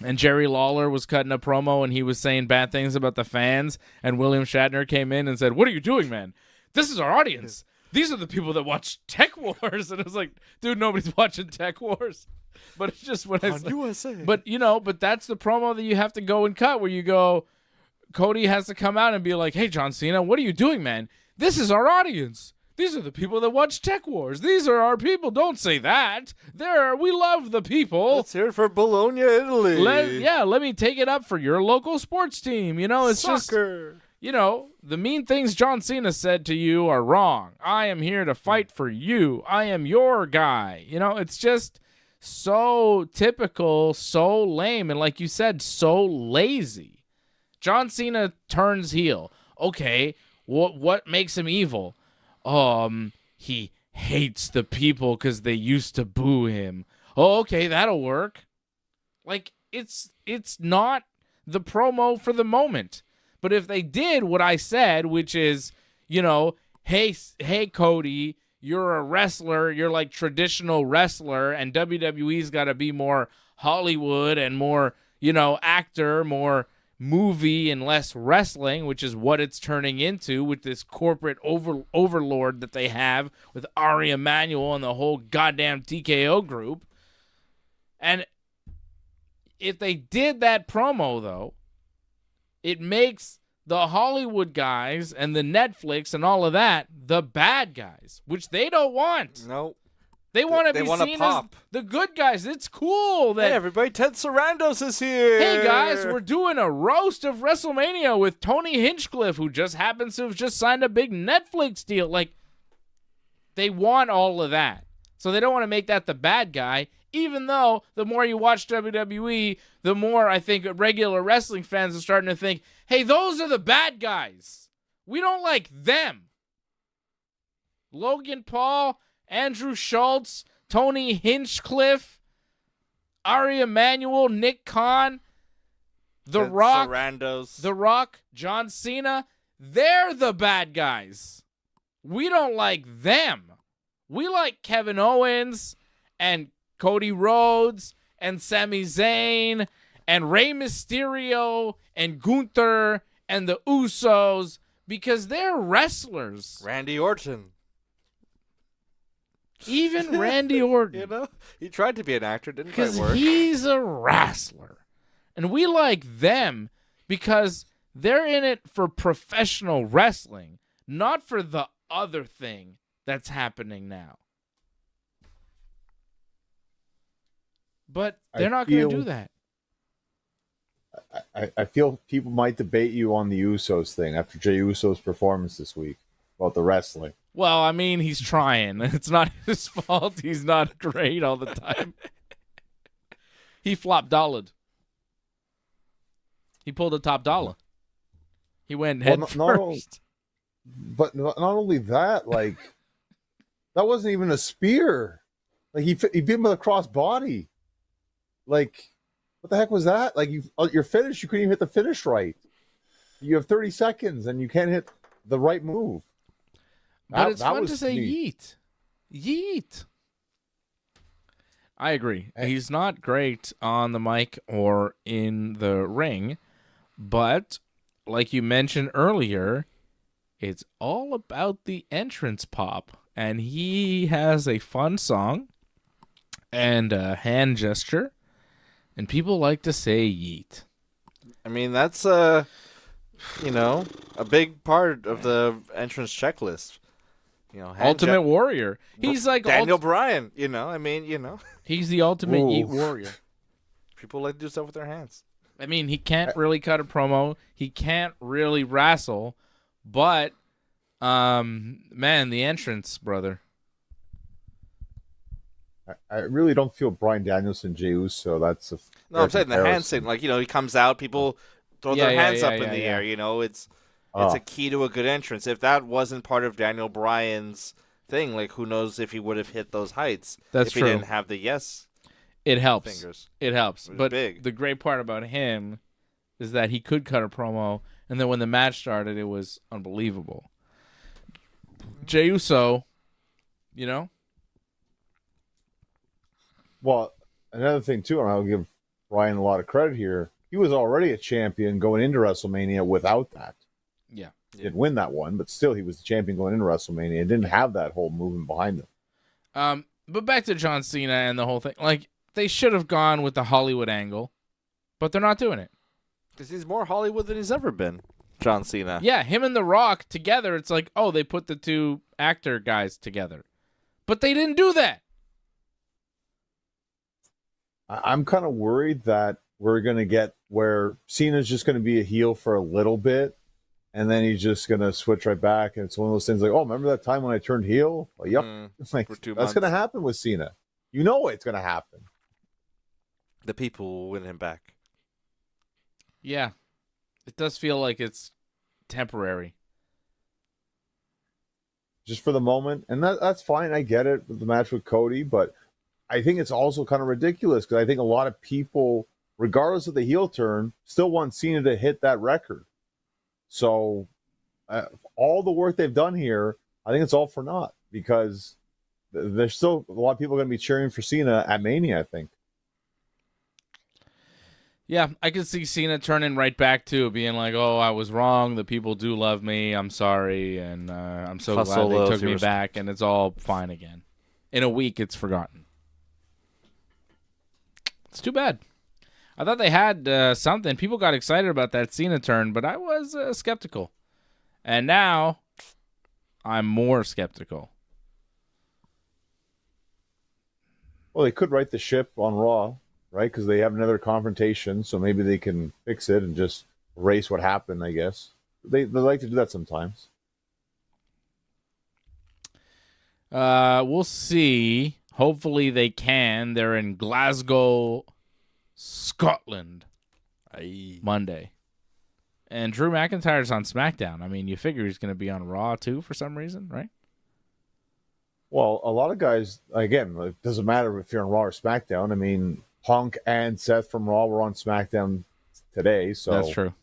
And Jerry Lawler was cutting a promo, and he was saying bad things about the fans. And William Shatner came in and said, "What are you doing, man? This is our audience. These are the people that watch Tech Wars." And it was like, dude, nobody's watching Tech Wars. But it's just when On USA. But that's the promo that you have to go and cut, where you go, Cody has to come out and be like, "Hey, John Cena, what are you doing, man? This is our audience. These are the people that watch Tech Wars. These are our people. Don't say that. We love the people. Let's hear it for Bologna, Italy. Let me take it up for your local sports team. It's Soccer. just, the mean things John Cena said to you are wrong. I am here to fight for you. I am your guy. It's just so typical, so lame, and like you said, so lazy. John Cena turns heel. Okay, what makes him evil? He hates the people because they used to boo him. Oh, okay, that'll work. Like, it's not the promo for the moment. But if they did what I said, which is, hey, Cody, you're a wrestler, you're like traditional wrestler, and WWE's got to be more Hollywood and more, actor, more movie and less wrestling, which is what it's turning into with this corporate overlord that they have with Ari Emanuel and the whole goddamn TKO group. And if they did that promo, though, it makes the Hollywood guys and the Netflix and all of that the bad guys, which they don't want. No. They want to be wanna seen pop. as the good guys. It's cool that... Hey, everybody, Ted Sarandos is here. Hey, guys, we're doing a roast of WrestleMania with Tony Hinchcliffe, who just happens to have just signed a big Netflix deal. Like, they want all of that. So they don't want to make that the bad guy, even though the more you watch WWE, the more I think regular wrestling fans are starting to think, hey, those are the bad guys. We don't like them. Logan Paul, Andrew Schultz, Tony Hinchcliffe, Ari Emanuel, Nick Khan, The Rock, John Cena, they're the bad guys. We don't like them. We like Kevin Owens and Cody Rhodes and Sami Zayn and Rey Mysterio and Gunther and the Usos because they're wrestlers. Randy Orton. Even Randy Orton. He tried to be an actor, didn't quite Because work. he's a wrestler. And we like them because they're in it for professional wrestling, not for the other thing that's happening now. But they're not going to do that. I feel people might debate you on the Usos thing after Jey Uso's performance this week about the wrestling. Well, I mean, he's trying. It's not his fault. He's not great all the time. He flopped dollared. He pulled a top dollar. He went head first. But not only that, like, that wasn't even a spear. Like, he beat him with a cross body. Like What the heck was that? Like you're finished. You couldn't even hit the finish right. You have 30 seconds and you can't hit the right move. But it's fun to say yeet. Yeet. I agree. He's not great on the mic or in the ring, but like you mentioned earlier, it's all about the entrance pop. And he has a fun song and a hand gesture, and people like to say yeet. I mean, that's a big part of the entrance checklist. Ultimate Warrior. He's like Daniel Bryan. He's the ultimate yeet warrior. People like to do stuff with their hands. I mean, he can't really cut a promo. He can't really wrestle, but man, the entrance, brother. I really don't feel Bryan Danielson, Jey Uso. That's a I'm saying the hand thing. Like, he comes out, people throw their hands up in the air. It's a key to a good entrance. If that wasn't part of Daniel Bryan's thing, like, who knows if he would have hit those heights. That's if true. He didn't have the It helps. fingers. It helps. But big. The great part about him is that he could cut a promo, and then when the match started, it was unbelievable. Jey Uso, Well, another thing, too, and I'll give Bryan a lot of credit here, he was already a champion going into WrestleMania without that. Yeah. He didn't win that one, but still he was the champion going into WrestleMania and didn't have that whole movement behind him. But back to John Cena and the whole thing. Like, they should have gone with the Hollywood angle, but they're not doing it. Because he's more Hollywood than he's ever been, John Cena. Yeah, him and The Rock together, it's like, oh, they put the two actor guys together. But they didn't do that. I'm kind of worried that we're going to get where Cena's just going to be a heel for a little bit, and then he's just going to switch right back. And it's one of those things like, oh, remember that time when I turned heel? Well, yep. Like, for 2 that's months. going to happen with Cena. You know it's going to happen. The people will win him back. Yeah. It does feel like it's temporary. Just for the moment. And that's fine. I get it with the match with Cody, but I think it's also kind of ridiculous because I think a lot of people, regardless of the heel turn, still want Cena to hit that record. So all the work they've done here, I think it's all for naught because there's still a lot of people going to be cheering for Cena at Mania, I think. Yeah, I could see Cena turning right back to being like, oh, I was wrong. The people do love me. I'm sorry. And I'm so glad they took me back. And it's all fine again. In a week, it's forgotten. It's too bad. I thought they had something. People got excited about that Cena turn, but I was skeptical. And now I'm more skeptical. Well, they could right the ship on Raw, right? Because they have another confrontation, so maybe they can fix it and just erase what happened, I guess. They like to do that sometimes. We'll see. Hopefully they can. They're in Glasgow, Scotland, Monday. And Drew McIntyre's on SmackDown. I mean, you figure he's going to be on Raw, too, for some reason, right? Well, a lot of guys, again, it doesn't matter if you're on Raw or SmackDown. I mean, Punk and Seth from Raw were on SmackDown today, so that's true.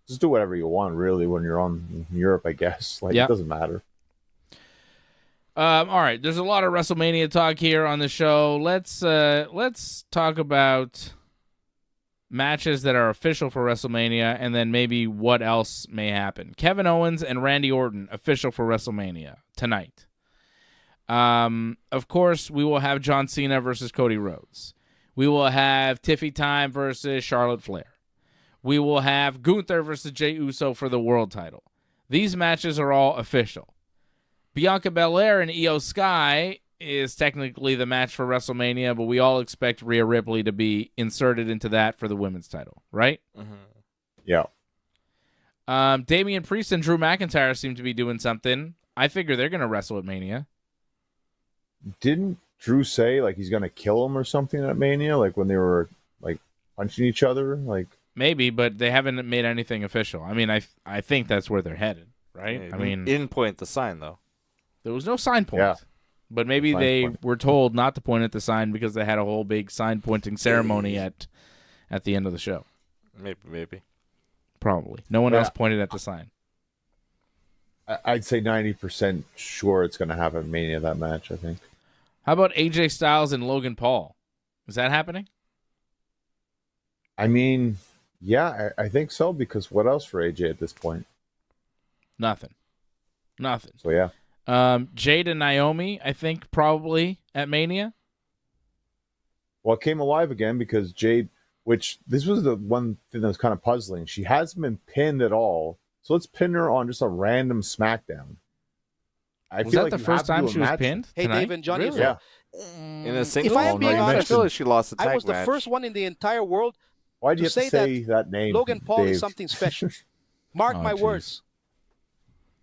Just do whatever you want, really, when you're on Europe, I guess. Like, It doesn't matter. All right, there's a lot of WrestleMania talk here on the show. Let's talk about matches that are official for WrestleMania, and then maybe what else may happen. Kevin Owens and Randy Orton official for WrestleMania tonight. Of course, we will have John Cena versus Cody Rhodes. We will have Tiffy Time versus Charlotte Flair. We will have Gunther versus Jey Uso for the world title. These matches are all official. Bianca Belair and Io Sky is technically the match for WrestleMania, but we all expect Rhea Ripley to be inserted into that for the women's title, right? Mm-hmm. Yeah. Damian Priest and Drew McIntyre seem to be doing something. I figure they're going to wrestle at Mania. Didn't Drew say like he's going to kill him or something at Mania? Like when they were like punching each other? Like maybe, but they haven't made anything official. I mean, I think that's where they're headed, right? Yeah, I mean, didn't point at the sign though. There was no sign point. Yeah. But maybe they were told not to point at the sign because they had a whole big sign pointing ceremony at at the end of the show. Maybe. Probably. No one else pointed at the sign. I'd say 90% sure it's going to happen at Mania, that match, I think. How about AJ Styles and Logan Paul? Is that happening? I mean, yeah, I think so, because what else for AJ at this point? Nothing. So, yeah. Jade and Naomi, I think, probably at Mania. Well, it came alive again because Jade, which this was the one thing that was kind of puzzling. She hasn't been pinned at all. So let's pin her on just a random SmackDown. Was that the first time she was pinned? Hey, tonight? Dave and Johnny. Really? Yeah. In a single, If I'm being I honest, feel like she lost the tag I was the match. first one in the entire world Why do you to have to say that name? Logan Paul Dave? is something special. Mark my geez. words.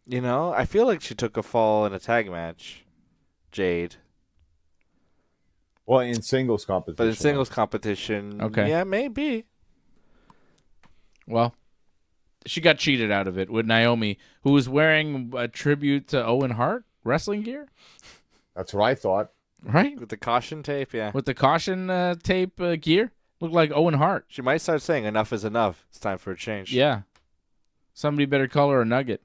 You know, I feel like she took a fall in a tag match, Jade. Well, in singles competition. But in singles competition, Okay. yeah, maybe. Well, she got cheated out of it with Naomi, who was wearing a tribute to Owen Hart wrestling gear, That's what I thought. right? With the caution tape, yeah. With the caution tape gear. Looked like Owen Hart. She might start saying enough is enough. It's time for a change. Yeah. Somebody better call her a nugget.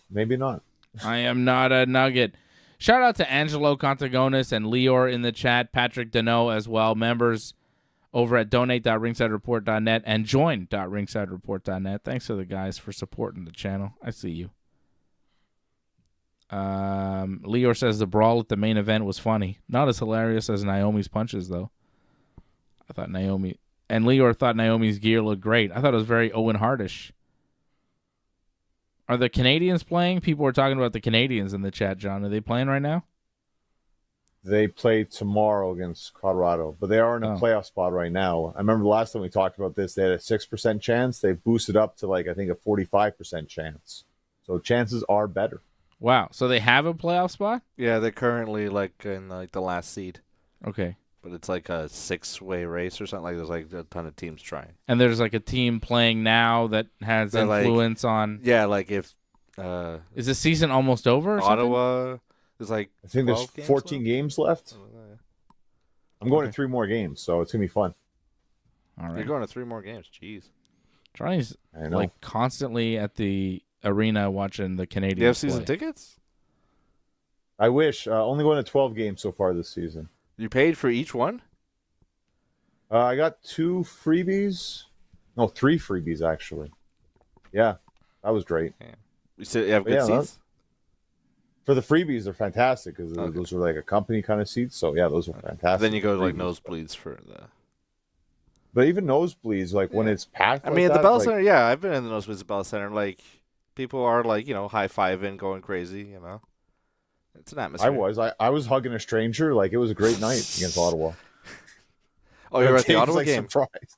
Maybe not. I am not a nugget. Shout out to Angelo Contagonis and Leor in the chat, Patrick Deneau as well, members over at donate.ringsidereport.net and join.ringsidereport.net. Thanks to the guys for supporting the channel. I see you. Leor says the brawl at the main event was funny. Not as hilarious as Naomi's punches, though. I thought Naomi... And Leor thought Naomi's gear looked great. I thought it was very Owen Hartish. Are the Canadians playing? People were talking about the Canadians in the chat, John. Are they playing right now? They play tomorrow against Colorado, but they are in a playoff spot right now. I remember the last time we talked about this, they had a 6% chance. They boosted up to, like, I think a 45% chance. So chances are better. Wow. So they have a playoff spot? Yeah, they're currently like in like the last seed. Okay. But it's like a 6-way race or something. Like there's like a ton of teams trying. And there's like a team playing now that has They're influence on... Yeah, like if... Is the season almost over or Ottawa... There's like I think there's 12 14 games left. I'm going to 3 more games, so it's going to be fun. All right. You're going to 3 more games. Jeez. Johnny's I know. like constantly at the arena watching the Canadians Do you have season play. tickets? I wish. Only going to 12 games so far this season. You paid for each one? I got 2 freebies. No, 3 freebies, actually. Yeah, that was great. You said you have good Yeah, seats? For the freebies, they're fantastic because those are like a company kind of seats. So, yeah, those are fantastic. Then you go to like freebies. nosebleeds for the... But even nosebleeds, like when it's packed. I like mean, at the that, Bell like, Center, yeah, I've been in the nosebleeds at Bell Center. Like, people are like, you know, high-fiving, going crazy, you know. It's an atmosphere. I was hugging a stranger. Like, it was a great night against Ottawa. Oh, you were at the Dave's, Ottawa like, game? Surprised.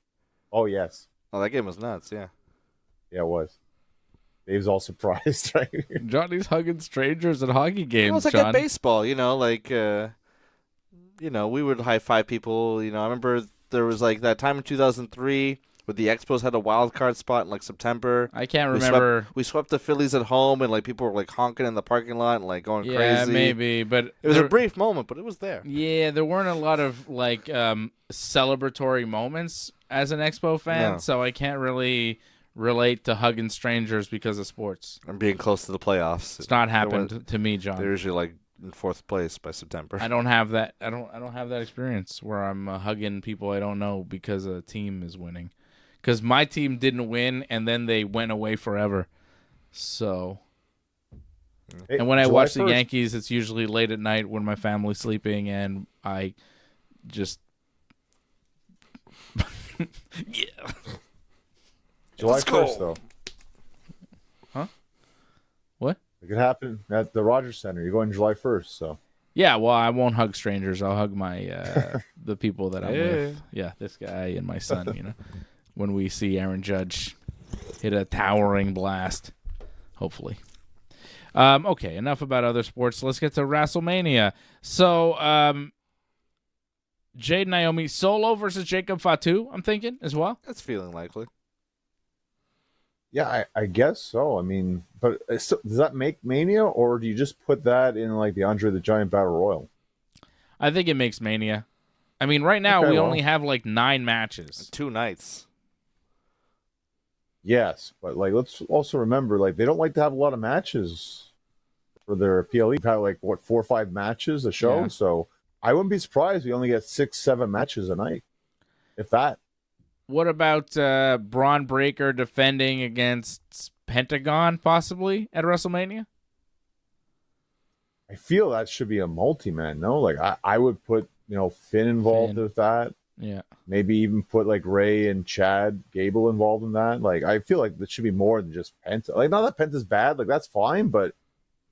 Oh, yes. Oh, that game was nuts, yeah. Yeah, it was. Dave's all surprised, right? Johnny's hugging strangers at hockey games, Well, it's like John. at baseball, you know, like, you know, we would high-five people. You know, I remember there was like that time in 2003 where the Expos had a wild card spot in like September. I can't remember. We swept the Phillies at home, and like people were like honking in the parking lot and like going Yeah, crazy. maybe, but It was a brief moment, but it was there. Yeah, there weren't a lot of like celebratory moments as an Expo fan, No. so I can't really relate to hugging strangers because of sports. And being close to the playoffs. It's not happened to me, John. They're usually like in 4th place by September. I don't have that. I don't have that experience where I'm hugging people I don't know because a team is winning. Because my team didn't win, and then they went away forever. So, Hey, and when I July watch the 1st Yankees, it's usually late at night when my family's sleeping, and I just yeah. July Let's go. 1st, though. Huh? What? It could happen at the Rogers Center. You're going July 1st, so. Yeah, well, I won't hug strangers. I'll hug my the people that I'm with. Yeah, this guy and my son, you know. When we see Aaron Judge hit a towering blast, hopefully. Okay, enough about other sports. Let's get to WrestleMania. So, Jade Naomi solo versus Jacob Fatu, I'm thinking, as well. That's feeling likely. Yeah, I guess so. I mean, but does that make Mania, or do you just put that in like the Andre the Giant Battle Royal? I think it makes Mania. I mean, right now Okay, we well. only have like 9 matches. 2 nights. Yes, but like let's also remember, like they don't like to have a lot of matches for their PLE. We've had like 4 or 5 matches a show, Yeah. so I wouldn't be surprised we only get 6, 7 matches a night, if that. What about Braun Breaker defending against Pentagon possibly at WrestleMania? I feel that should be a multi-man. No, like I would put Finn involved Finn. with that. Yeah. Maybe even put like Ray and Chad Gable involved in that. Like I feel like that should be more than just Penta. Like not that Penta's bad, like that's fine, but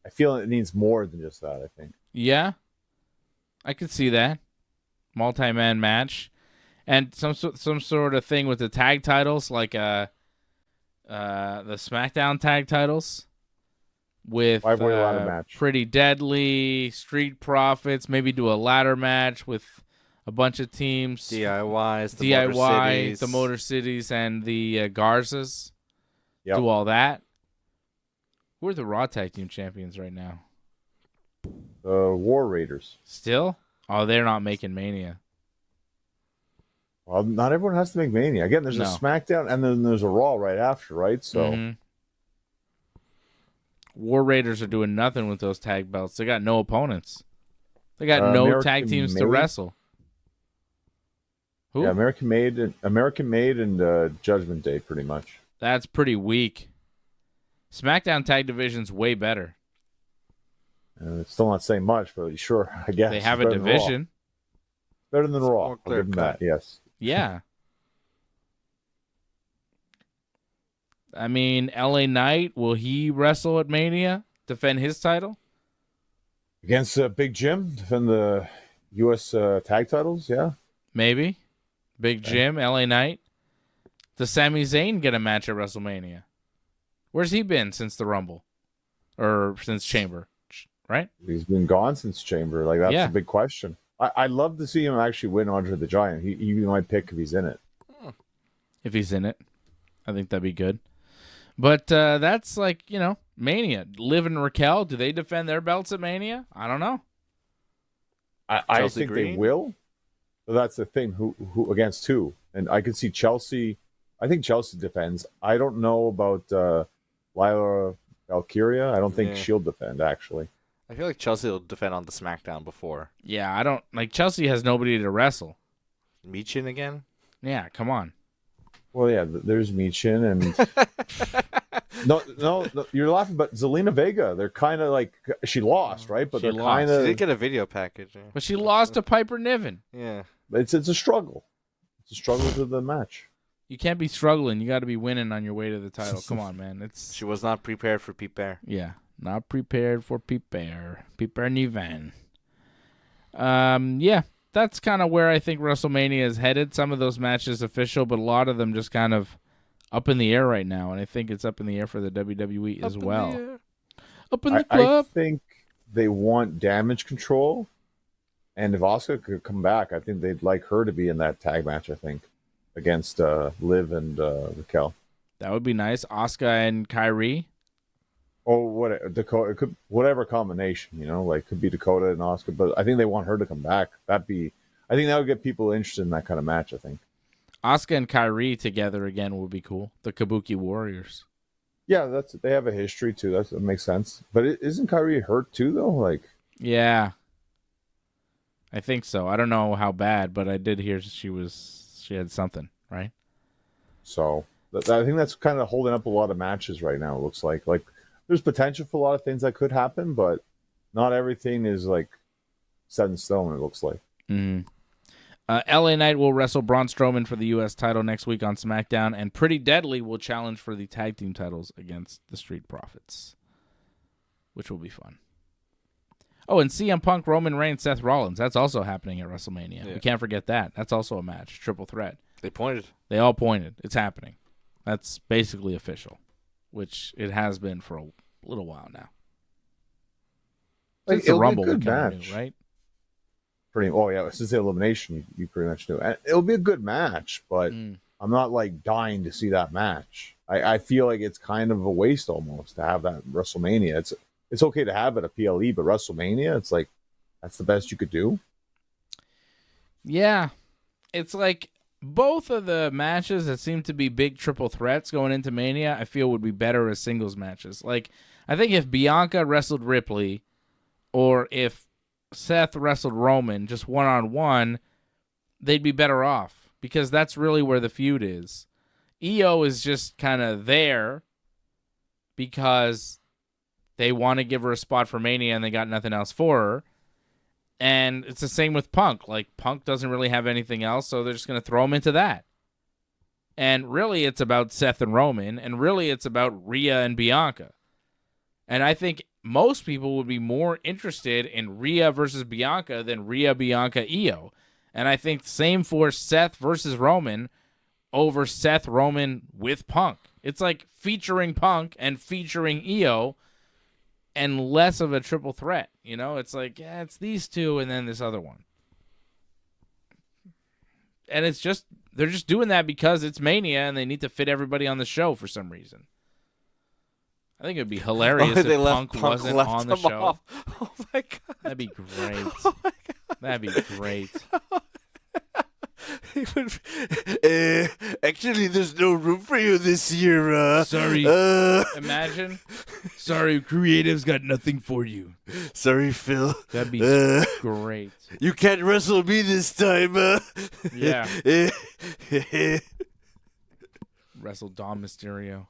I feel it needs more than just that. I think. Yeah, I could see that multi-man match, and some sort of thing with the tag titles, like the SmackDown tag titles with 5-way ladder match. Pretty Deadly, Street Profits. Maybe do a ladder match with a bunch of teams. DIYs, the DIY, Motor Cities. the Motor Cities, and the Garzas. Yep. Do all that. Who are the Raw Tag Team Champions right now? War Raiders. Still? Oh, they're not making Mania. Well, not everyone has to make Mania. Again, there's a No. SmackDown and then there's a Raw right after, right? So Mhm. War Raiders are doing nothing with those tag belts. They got no opponents. They got no American tag teams to Made? wrestle. Who? yeah, American Made and Judgment Day, pretty much. That's pretty weak. SmackDown tag division's way better. It's still not saying much, but sure, I guess They have it's a better than Raw. division. Better than Raw. more I'll give them clear-cut. that. Yes. Yeah. I mean, LA Knight, will he wrestle at Mania? Defend his title? Against Big Jim, defend the U.S. Tag titles. Yeah. Maybe. Big Jim, LA Knight. Does Sami Zayn get a match at WrestleMania? Where's he been since the Rumble? Or since Chamber? Right? He's been gone since Chamber. Like that's Yeah. a big question. I'd love to see him actually win Andre the Giant. He might pick if he's in it. If he's in it. I think that'd be good. But that's like, Mania. Liv and Raquel, do they defend their belts at Mania? I don't know. I Chelsea think Green? they will. So that's the thing. Who against who? And I could see Chelsea. I think Chelsea defends. I don't know about Lila Valkyria. I don't think Yeah. she'll defend actually. I feel like Chelsea will defend on the SmackDown before. Yeah, I don't like Chelsea has nobody to wrestle. Michin again? Yeah, come on. Well, yeah. There's Michin and no, you're laughing, but Zelina Vega. They're kind of like she lost, right? But She they're lost. kind She of. did get a video package. Yeah. But she lost to Piper Niven. Yeah. It's a struggle. It's a struggle to the match. You can't be struggling. You got to be winning on your way to the title. Come on, man. It's She was not prepared for Pete Bear. yeah, not prepared for Piper Niven. Yeah, that's kind of where I think WrestleMania is headed. Some of those matches official, but a lot of them just kind of up in the air right now, and I think it's up in the air for the WWE as well. Up in the I club. think they want Damage Control, and if Asuka could come back, I think they'd like her to be in that tag match. I think against Liv and Raquel. That would be nice. Asuka and Kyrie. Oh, what Dakota? It could whatever combination, like could be Dakota and Asuka, but I think they want her to come back. I think that would get people interested in that kind of match. I think. Asuka and Kyrie together again would be cool. The Kabuki Warriors. Yeah, they have a history too. That makes sense. But isn't Kyrie hurt too though? Like, Yeah. I think so. I don't know how bad, but I did hear she had something, right? so I think that's kind of holding up a lot of matches right now. It looks like there's potential for a lot of things that could happen, but not everything is like set in stone. It looks like. Mm. LA Knight will wrestle Braun Strowman for the U.S. title next week on SmackDown, and Pretty Deadly will challenge for the tag team titles against the Street Profits, which will be fun. Oh, and CM Punk, Roman Reigns, Seth Rollins. That's also happening at WrestleMania. Yeah. We can't forget that. That's also a match, triple threat. They pointed. They all pointed. It's happening. That's basically official, which it has been for a little while now. Like, Since the it'll be a Rumble, we good kind of match. knew, right? Oh yeah, since the elimination, you pretty much knew. And it'll be a good match, but Mm. I'm not like dying to see that match. I feel like it's kind of a waste almost to have that at WrestleMania. It's okay to have it at PLE, but WrestleMania, it's like that's the best you could do. Yeah. It's like both of the matches that seem to be big triple threats going into Mania, I feel would be better as singles matches. Like, I think if Bianca wrestled Ripley or if Seth wrestled Roman just one-on-one, they'd be better off because that's really where the feud is. Io is just kind of there because they want to give her a spot for Mania and they got nothing else for her. And it's the same with Punk. Like, Punk doesn't really have anything else, so they're just going to throw him into that. And really, it's about Seth and Roman, and really, it's about Rhea and Bianca. And I think most people would be more interested in Rhea versus Bianca than Rhea, Bianca, Io. And I think same for Seth versus Roman over Seth, Roman with Punk. It's like featuring Punk and featuring Io and less of a triple threat. You know, it's like, yeah, it's these two and then this other one. And it's just, they're just doing that because it's Mania and they need to fit everybody on the show for some reason. I think it would be hilarious if Punk wasn't on the show. Off. Oh my god. That'd be great. Oh my god. That'd be great. Actually, there's no room for you this year. Sorry. Imagine. Sorry, creative's got nothing for you. Sorry, Phil. That'd be great. You can't wrestle me this time. Yeah. Wrestle Dom Mysterio.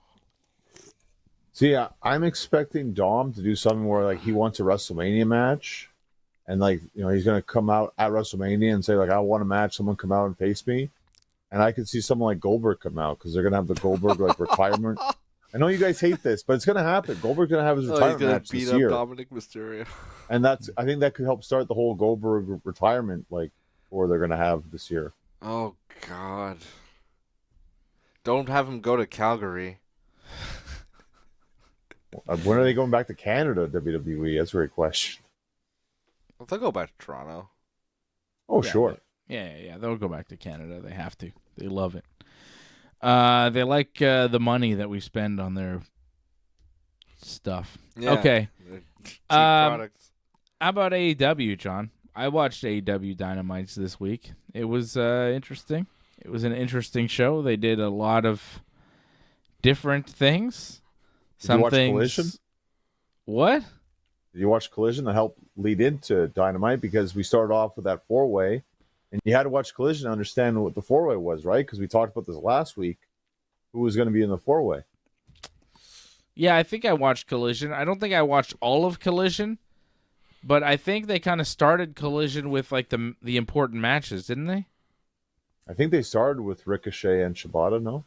See, I'm expecting Dom to do something where like he wants a WrestleMania match, and like he's gonna come out at WrestleMania and say like I want a match. Someone come out and face me, and I could see someone like Goldberg come out because they're gonna have the Goldberg like retirement. I know you guys hate this, but it's gonna happen. Goldberg's gonna have his retirement match beat this up year. Dominic Mysterio, and I think that could help start the whole Goldberg retirement like or they're gonna have this year. Oh God! Don't have him go to Calgary. When are they going back to Canada, WWE? That's a great question. Well, they'll go back to Toronto. Oh, Yeah, sure. Yeah. They'll go back to Canada. They have to. They love it. They like the money that we spend on their stuff. Yeah, okay. cheap products. How about AEW, John? I watched AEW Dynamites this week. It was interesting. It was an interesting show. They did a lot of different things. Did you watch Collision? What? Did you watch Collision that helped lead into Dynamite? Because we started off with that 4-way, and you had to watch Collision to understand what the 4-way was, right? Because we talked about this last week. Who was going to be in the 4-way? Yeah, I think I watched Collision. I don't think I watched all of Collision, but I think they kind of started Collision with like the important matches, didn't they? I think they started with Ricochet and Shibata, no?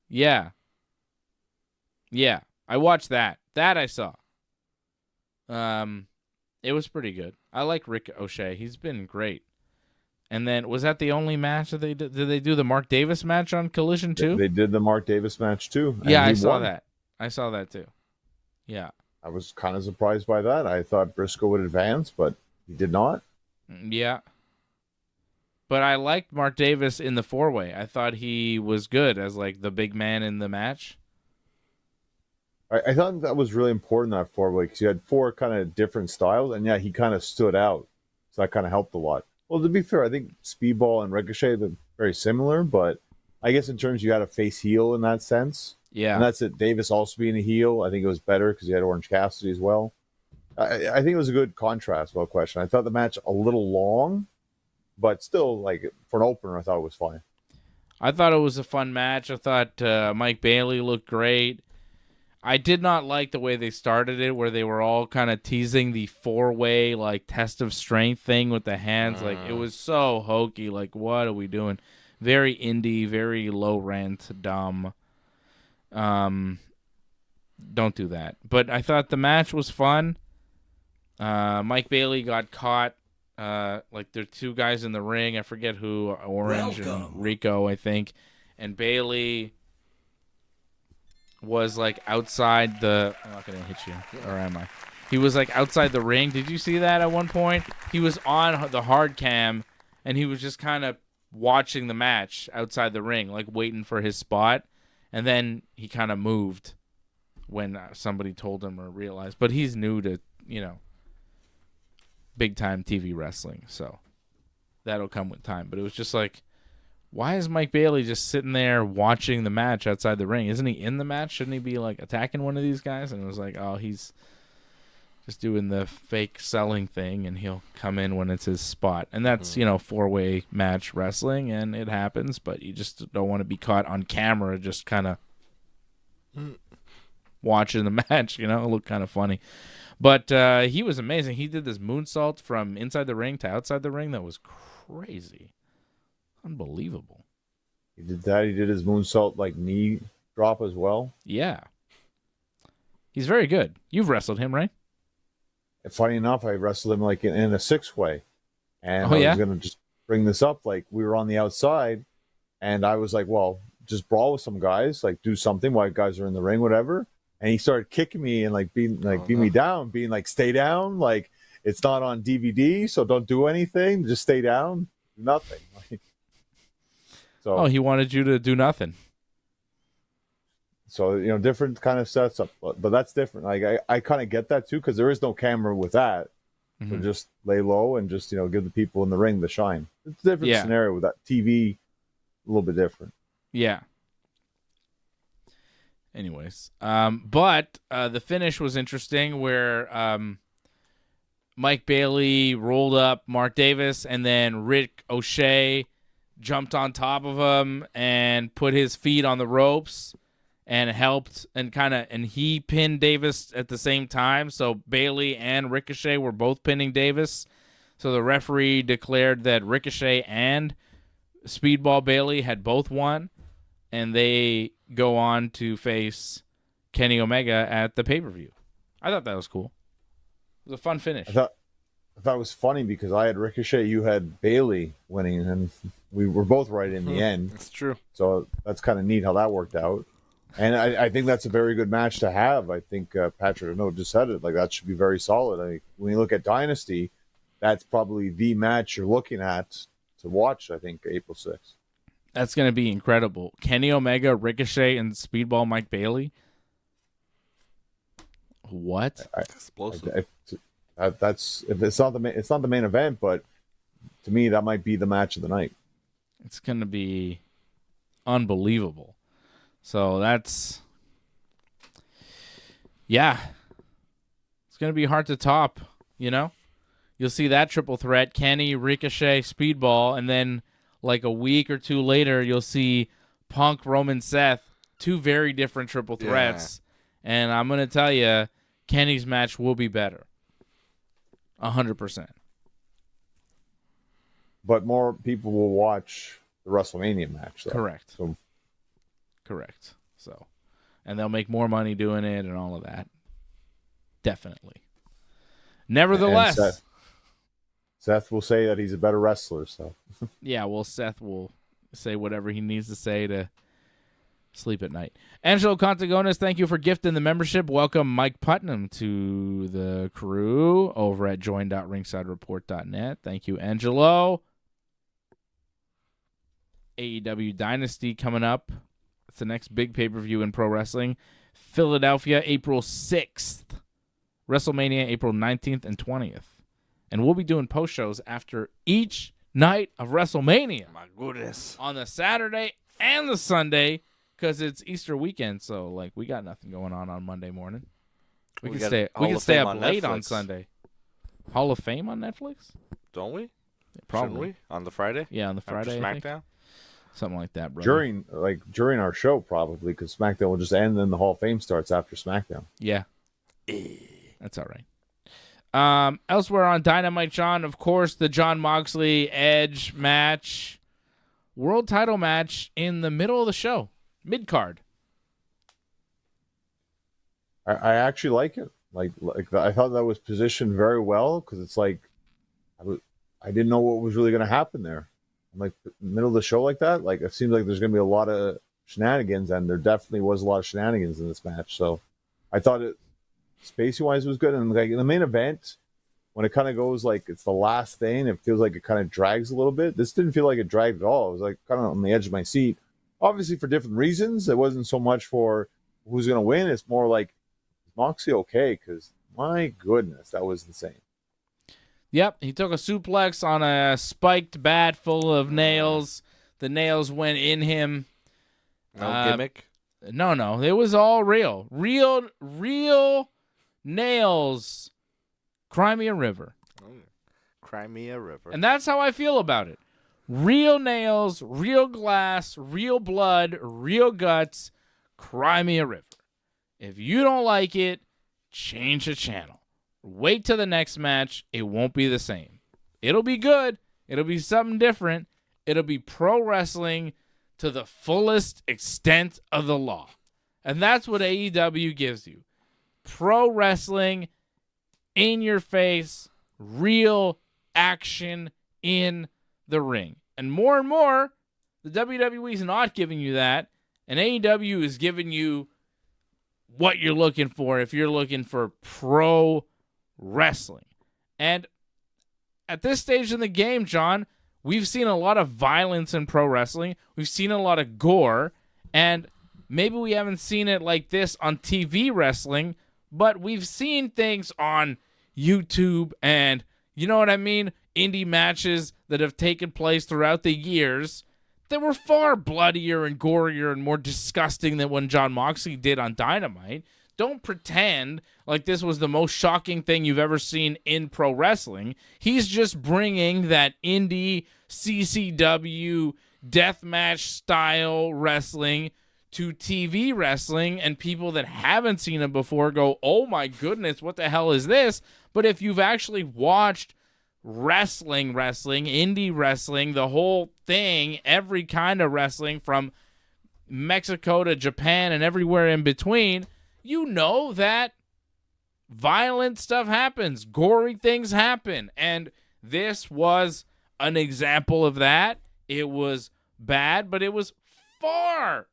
Yeah. Yeah, I watched that. That I saw. It was pretty good. I like Rick O'Shea. He's been great. And then, was that the only match that they did? Did they do the Mark Davis match on Collision too? They did the Mark Davis match too. Yeah, I saw that. I saw that too. Yeah. I was kind of surprised by that. I thought Briscoe would advance, but he did not. Yeah. But I liked Mark Davis in the 4-way. I thought he was good as like the big man in the match. I thought that was really important, that 4-way, because you had 4 kind of different styles, and yeah, he kind of stood out. So that kind of helped a lot. Well, to be fair, I think Speedball and Ricochet are very similar, but I guess in terms you had a face heel in that sense. Yeah. And that's it. Davis also being a heel, I think it was better because you had Orange Cassidy as well. I think it was a good contrast, without question. I thought the match a little long, but still, like, for an opener, I thought it was fine. I thought it was a fun match. I thought Mike Bailey looked great. I did not like the way they started it, where they were all kind of teasing the 4-way, like, test of strength thing with the hands. Like, it was so hokey. Like, what are we doing? Very indie, very low rent, dumb. Don't do that. But I thought the match was fun. Mike Bailey got caught. Like, there are 2 guys in the ring. I forget who, Orange and Rico, I think. And Bailey was like outside the... I'm not going to hit you. Or am I? He was like outside the ring. Did you see that at one point? He was on the hard cam, and he was just kind of watching the match outside the ring, like waiting for his spot. And then he kind of moved when somebody told him or realized. But he's new to, big-time TV wrestling, so... that'll come with time. But it was just like, why is Mike Bailey just sitting there watching the match outside the ring? Isn't he in the match? Shouldn't he be like attacking one of these guys? And it was like, oh, he's just doing the fake selling thing, and he'll come in when it's his spot. And that's, 4-way match wrestling, and it happens, but you just don't want to be caught on camera just kind of watching the match, It looked kind of funny. But he was amazing. He did this moonsault from inside the ring to outside the ring that was crazy. Unbelievable. He did that. He did his moonsault, like, knee drop as well. Yeah. He's very good. You've wrestled him, right? Funny enough, I wrestled him like in a 6-way, and Oh, I yeah? was gonna just bring this up. Like, we were on the outside, and I was like, "Well, just brawl with some guys, like do something while guys are in the ring, whatever." And he started kicking me and like being me down, being like, "Stay down, like it's not on DVD, so don't do anything. Just stay down, do nothing." So, Oh, he wanted you to do nothing. So, different kind of sets up, but that's different. Like, I kind of get that too, because there is no camera with that. So just lay low and just, give the people in the ring the shine. It's a different scenario with that TV, a little bit different. Yeah. Anyways, but the finish was interesting where Mike Bailey rolled up Mark Davis, and then Rick O'Shea jumped on top of him and put his feet on the ropes and helped and he pinned Davis at the same time. So Bailey and Ricochet were both pinning Davis. So the referee declared that Ricochet and Speedball Bailey had both won, and they go on to face Kenny Omega at the pay-per-view. I thought that was cool. It was a fun finish. I thought it was funny because I had Ricochet, you had Bailey winning, and we were both right in the end. That's true. So that's kind of neat how that worked out. And I think that's a very good match to have. I think Patrick Arnaud just said it. Like, that should be very solid. When you look at Dynasty, that's probably the match you're looking at to watch, I think, April 6th. That's going to be incredible. Kenny Omega, Ricochet, and Speedball Mike Bailey. What? Explosive. That's if it's not the main event, but to me that might be the match of the night. It's going to be unbelievable. So that's, yeah, it's going to be hard to top, You'll see that triple threat, Kenny, Ricochet, Speedball, and then like a week or two later, you'll see Punk, Roman, Seth, two very different triple threats. Yeah. And I'm going to tell you, Kenny's match will be better. 100%. But more people will watch the WrestleMania match, though. Correct. Correct. So, and they'll make more money doing it and all of that. Definitely. Nevertheless, Seth will say that he's a better wrestler. So yeah, well, Seth will say whatever he needs to say to sleep at night. Angelo Contagones, thank you for gifting the membership. Welcome Mike Putnam to the crew over at join.ringsidereport.net. Thank you, Angelo. AEW Dynasty coming up. It's the next big pay-per-view in pro wrestling. Philadelphia, April 6th. WrestleMania, April 19th and 20th. And we'll be doing post-shows after each night of WrestleMania. My goodness. On the Saturday and the Sunday, because it's Easter weekend, so like we got nothing going on Monday morning. We can stay up late on Sunday. Hall of Fame on Netflix? Don't we? Probably. Shouldn't we? On the Friday? Yeah, on the Friday. After SmackDown? Something like that, bro. During our show, probably, because SmackDown will just end, and then the Hall of Fame starts after SmackDown. Yeah. That's all right. Elsewhere on Dynamite, John, of course, the Jon Moxley Edge match. World title match in the middle of the show. Mid-card. I actually like it. Like I thought that was positioned very well, because it's like I didn't know what was really going to happen there. Like, middle of the show like that, like, it seems like there's going to be a lot of shenanigans, and there definitely was a lot of shenanigans in this match. So I thought it, spacey-wise, was good. And like in the main event, when it kind of goes like it's the last thing, it feels like it kind of drags a little bit. This didn't feel like it dragged at all. It was like kind of on the edge of my seat. Obviously for different reasons. It wasn't so much for who's going to win. It's more like, is Moxley okay? Because my goodness, that was insane. Yep, he took a suplex on a spiked bat full of nails. The nails went in him. No gimmick. No, it was all real. Real nails. Crimea River. Crimea River. And that's how I feel about it. Real nails, real glass, real blood, real guts, Crimea River. If you don't like it, change the channel. Wait till the next match. It won't be the same. It'll be good. It'll be something different. It'll be pro wrestling to the fullest extent of the law. And that's what AEW gives you. Pro wrestling in your face, real action in the ring. And more, the WWE is not giving you that. And AEW is giving you what you're looking for if you're looking for pro wrestling. And at this stage in the game, John, we've seen a lot of violence in pro wrestling. We've seen a lot of gore. And maybe we haven't seen it like this on TV wrestling, but we've seen things on YouTube and, you know what I mean, indie matches that have taken place throughout the years that were far bloodier and gorier and more disgusting than what Jon Moxley did on Dynamite. Don't pretend like this was the most shocking thing you've ever seen in pro wrestling. He's just bringing that indie CCW deathmatch style wrestling to TV wrestling, and people that haven't seen it before go, oh my goodness, what the hell is this? But if you've actually watched wrestling, indie wrestling, the whole thing, every kind of wrestling from Mexico to Japan and everywhere in between, you know that violent stuff happens, gory things happen, and this was an example of that. It was bad, but it was far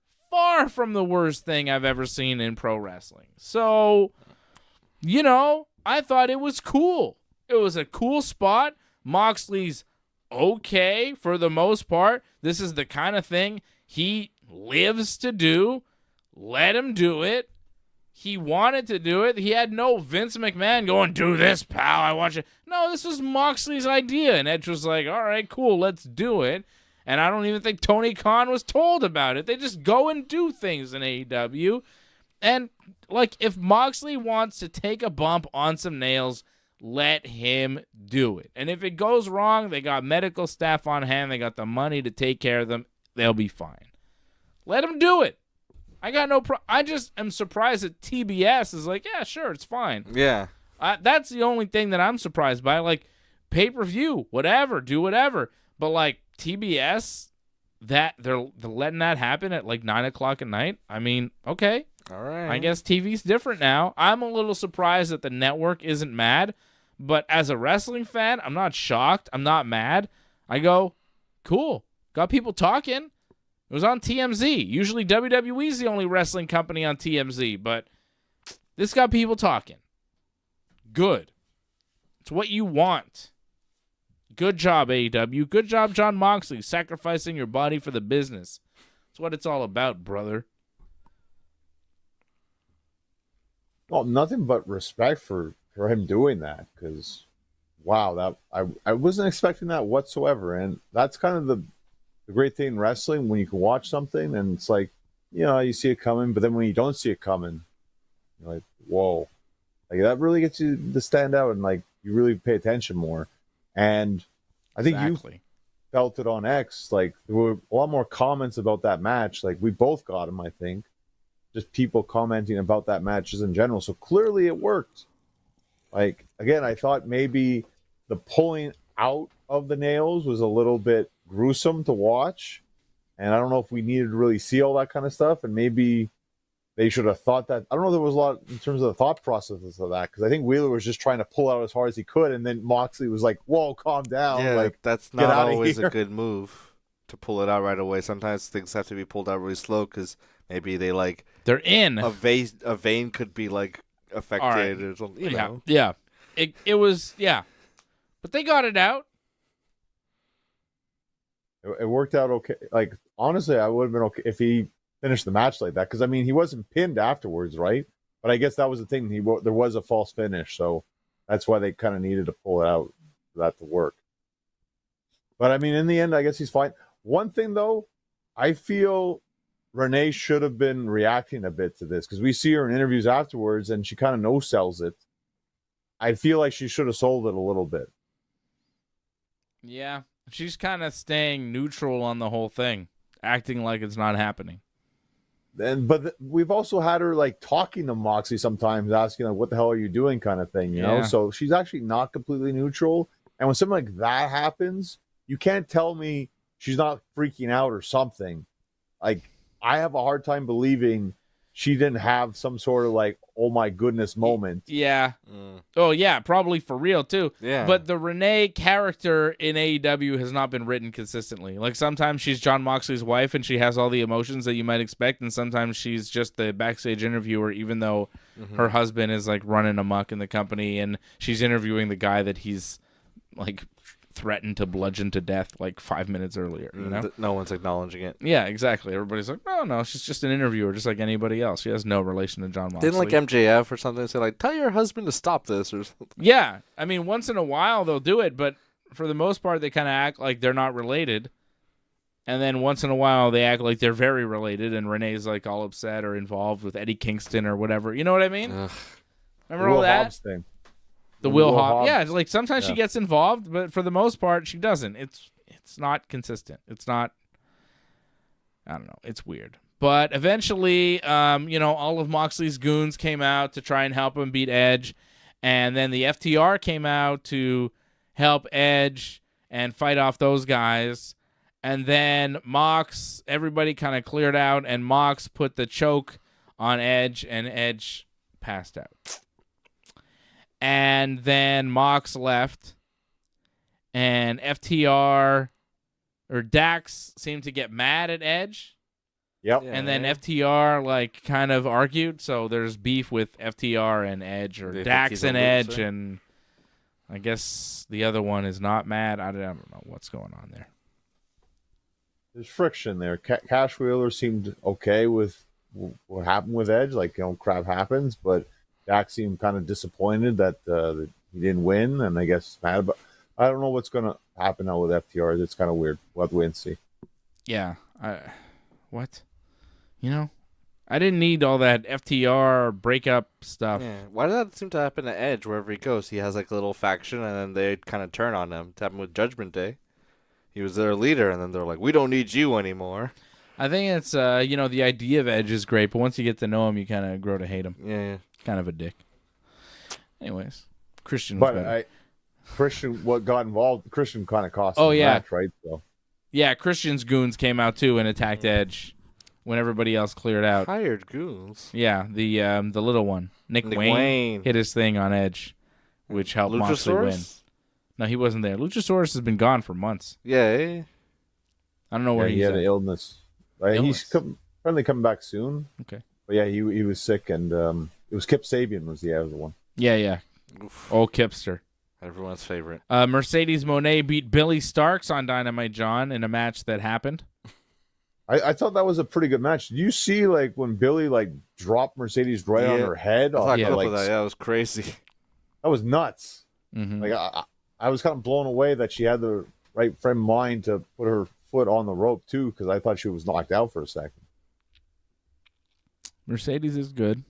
from the worst thing I've ever seen in pro wrestling. So, you know, I thought it was cool. It was a cool spot. Moxley's okay for the most part. This is the kind of thing he lives to do. Let him do it. He wanted to do it. He had no Vince McMahon going, do this, pal. I want you. No, this was Moxley's idea. And Edge was like, all right, cool, let's do it. And I don't even think Tony Khan was told about it. They just go and do things in AEW. And, like, if Moxley wants to take a bump on some nails, let him do it. And if it goes wrong, they got medical staff on hand. They got the money to take care of them. They'll be fine. Let him do it. I got no I just am surprised that TBS is like, yeah, sure, it's fine. Yeah. That's the only thing that I'm surprised by. Like, pay-per-view, whatever, do whatever. But, like, TBS, that they're letting that happen at, like, 9 o'clock at night? I mean, okay. All right. I guess TV's different now. I'm a little surprised that the network isn't mad. But as a wrestling fan, I'm not shocked. I'm not mad. I go, cool. Got people talking. It was on TMZ. Usually WWE's the only wrestling company on TMZ, but this got people talking. Good. It's what you want. Good job, AEW. Good job, Jon Moxley, sacrificing your body for the business. That's what it's all about, brother. Well, nothing but respect for him doing that, because, wow, that I wasn't expecting that whatsoever. And that's kind of the great thing in wrestling, when you can watch something and it's like, you know, you see it coming, but then when you don't see it coming, you're like, whoa. Like, that really gets you to stand out and, like, you really pay attention more. And I think you felt it on X. Like, there were a lot more comments about that match. Like, we both got them, I think. Just people commenting about that match just in general. So clearly it worked. Like, again, I thought maybe the pulling out of the nails was a little bit gruesome to watch. And I don't know if we needed to really see all that kind of stuff. And maybe they should have thought that. I don't know if there was a lot in terms of the thought process of that, because I think Wheeler was just trying to pull out as hard as he could. And then Moxley was like, whoa, calm down. Yeah, like, that's not always a good move to pull it out right away. Sometimes things have to be pulled out really slow because maybe they're in. A vein could be, like, affected. Right. Or something, you know. Yeah. It was, yeah. But they got it out. It worked out okay. Like, honestly, I would have been okay if he finished the match like that, because, I mean, he wasn't pinned afterwards, right? But I guess that was the thing. There was a false finish, so that's why they kind of needed to pull it out for that to work. But I mean, in the end, I guess he's fine. One thing though, I feel Renee should have been reacting a bit to this because we see her in interviews afterwards and she kind of no-sells it. I feel like she should have sold it a little bit. Yeah, she's kind of staying neutral on the whole thing, acting like it's not happening. But we've also had her like talking to Moxley sometimes, asking like, "What the hell are you doing?" kind of thing, you know. So she's actually not completely neutral. And when something like that happens, you can't tell me she's not freaking out or something. Like I have a hard time believing she didn't have some sort of like, oh my goodness moment. Yeah. Oh yeah, probably for real too. Yeah. But the Renee character in AEW has not been written consistently. Like sometimes she's Jon Moxley's wife and she has all the emotions that you might expect, and sometimes she's just the backstage interviewer, even though her husband is like running amok in the company and she's interviewing the guy that he's like threatened to bludgeon to death like 5 minutes earlier. You know, no one's acknowledging it. Yeah, exactly. Everybody's like, no, she's just an interviewer, just like anybody else. She has no relation to Jon Moxley. Didn't like MJF or something say like, tell your husband to stop this or something? Yeah, I mean, once in a while they'll do it, but for the most part they kind of act like they're not related. And then once in a while they act like they're very related, and Renee's like all upset or involved with Eddie Kingston or whatever. You know what I mean? Ugh. Remember all that? Hobbs thing. The Will Hobbs. Yeah, Hobbs. like sometimes she gets involved, but for the most part she doesn't. It's not consistent. It's not. I don't know. It's weird. But eventually, all of Moxley's goons came out to try and help him beat Edge, and then the FTR came out to help Edge and fight off those guys. And then everybody kind of cleared out, and Mox put the choke on Edge, and Edge passed out. And then Mox left, and FTR or Dax seemed to get mad at Edge. Yep. And then FTR like kind of argued, so there's beef with FTR and Edge, or Dax and Edge, and I guess the other one is not mad. I don't know what's going on there. There's friction there. Cash Wheeler seemed okay with what happened with Edge, like crap happens, but Dax seemed kind of disappointed that he didn't win, and I guess he's mad about. I don't know what's going to happen now with FTR. It's kind of weird. We'll have to wait and see. Yeah. What? I didn't need all that FTR breakup stuff. Yeah. Why does that seem to happen to Edge wherever he goes? He has like a little faction, and then they kind of turn on him. It happened with Judgment Day. He was their leader, and then they're like, we don't need you anymore. I think it's, the idea of Edge is great, but once you get to know him, you kind of grow to hate him. Yeah. Kind of a dick. Anyways, Christian. But Christian, what got involved? Christian kind of cost. Oh him yeah, match, right. So yeah, Christian's goons came out too and attacked Edge when everybody else cleared out. Hired goons. Yeah, the little one, Nick Wayne, hit his thing on Edge, which helped Moxley win. No, he wasn't there. Luchasaurus has been gone for months. Yeah. I don't know where he had an illness. He's apparently coming back soon. Okay. But yeah, he was sick, and it was Kip Sabian was the other one. Yeah. Oof. Old Kipster. Everyone's favorite. Mercedes Moné beat Billy Starks on Dynamite, John, in a match that happened. I thought that was a pretty good match. Did you see like when Billy like dropped Mercedes right on her head? I Yeah, that was crazy. That was nuts. Mm-hmm. Like I was kind of blown away that she had the right frame of mind to put her foot on the rope too, because I thought she was knocked out for a second. Mercedes is good.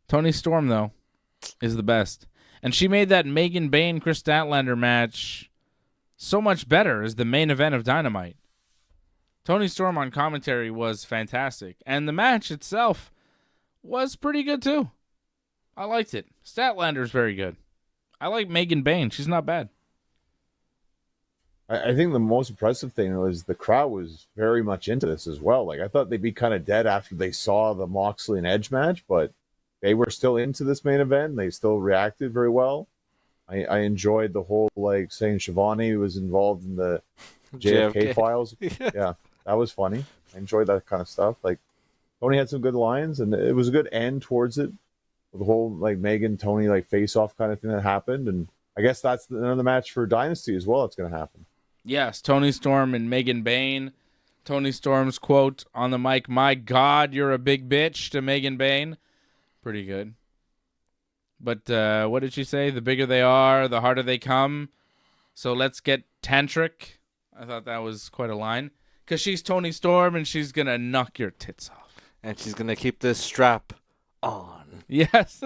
Toni Storm, though, is the best. And she made that Megan Bayne Chris Statlander match so much better as the main event of Dynamite. Toni Storm on commentary was fantastic. And the match itself was pretty good, too. I liked it. Statlander's very good. I like Megan Bayne. She's not bad. I think the most impressive thing was the crowd was very much into this as well. Like I thought they'd be kind of dead after they saw the Moxley and Edge match, but they were still into this main event. They still reacted very well. I enjoyed the whole like saying Shivani was involved in the JFK files. Yeah, that was funny. I enjoyed that kind of stuff. Like Tony had some good lines, and it was a good end towards it. The whole like Megan Tony like face off kind of thing that happened, and I guess that's another match for Dynasty as well. It's going to happen. Yes, Toni Storm and Megan Bayne. Toni Storm's quote on the mic, "My God, you're a big bitch," to Megan Bayne. Pretty good. But what did she say? The bigger they are, the harder they come. So let's get tantric. I thought that was quite a line. Because she's Toni Storm and she's going to knock your tits off. And she's going to keep this strap on. Yes.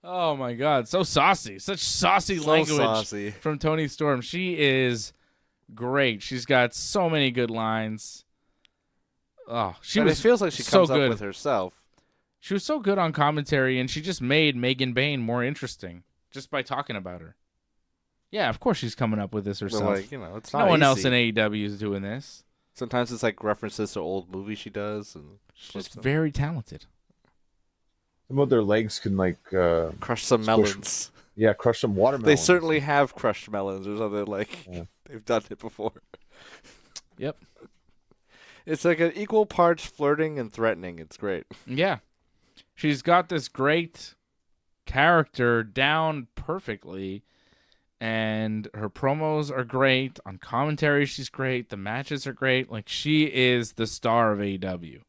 Oh, my God. So saucy. Such saucy language saucy. from Toni Storm. She is great. She's got so many good lines. Oh, It feels like she so comes up good with herself. She was so good on commentary, and she just made Megan Bayne more interesting just by talking about her. Yeah, of course she's coming up with this But herself. it's not No one easy. else in AEW is doing this. Sometimes it's like references to old movies she does. And She's very talented. Some of their legs can crush some melons. crush some watermelons. They certainly have crushed melons or something they've done it before. Yep. It's like an equal parts flirting and threatening. It's great. Yeah. She's got this great character down perfectly, and her promos are great. On commentary, she's great. The matches are great. Like, she is the star of AEW.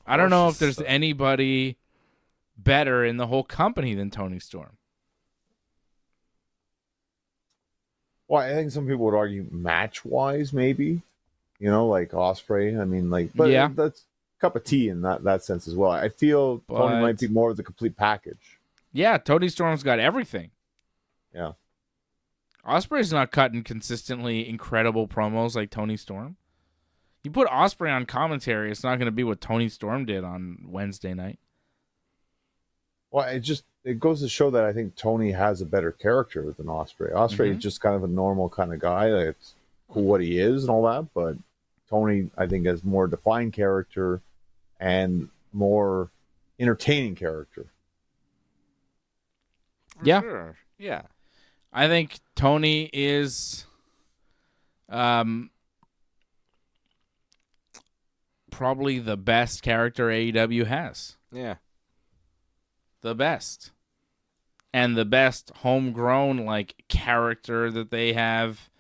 I don't know if there's anybody better in the whole company than Toni Storm. Well, I think some people would argue match-wise, maybe. Like Ospreay. I mean, but yeah. That's a cup of tea in that sense as well. I feel Toni might be more of the complete package. Yeah, Toni Storm's got everything. Yeah. Ospreay's not cutting consistently incredible promos like Toni Storm. You put Ospreay on commentary, it's not going to be what Toni Storm did on Wednesday night. Well, it goes to show that I think Toni has a better character than Ospreay. Ospreay is just kind of a normal kind of guy. It's cool what he is and all that, but Toni, I think, has more defined character and more entertaining character. Yeah. Sure. Yeah. I think Toni is probably the best character AEW has. Yeah. The best. And the best homegrown character that they have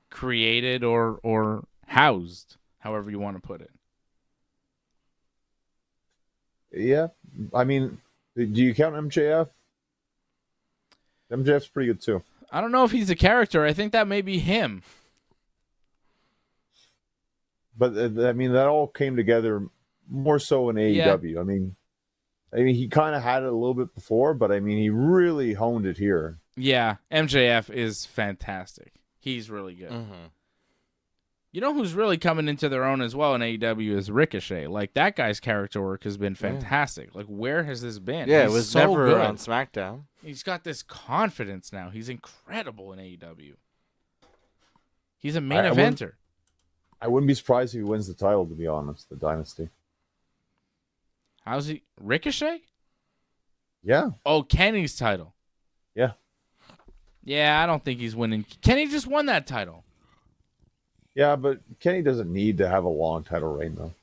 created or housed, however you want to put it. Yeah. I mean, do you count MJF? MJF's pretty good too. I don't know if he's a character. I think that may be him. But I mean, that all came together more so in AEW. Yeah. I mean, he kind of had it a little bit before, but I mean, he really honed it here. Yeah, MJF is fantastic. He's really good. Mm-hmm. You know who's really coming into their own as well in AEW is Ricochet. That guy's character work has been fantastic. Where has this been? Yeah, He's it was so never good. on SmackDown. He's got this confidence now. He's incredible in AEW. He's a main eventer. I wouldn't be surprised if he wins the title, to be honest, the Dynasty. How's he? Ricochet? Yeah. Oh, Kenny's title. Yeah. Yeah, I don't think he's winning. Kenny just won that title. Yeah, but Kenny doesn't need to have a long title reign, though.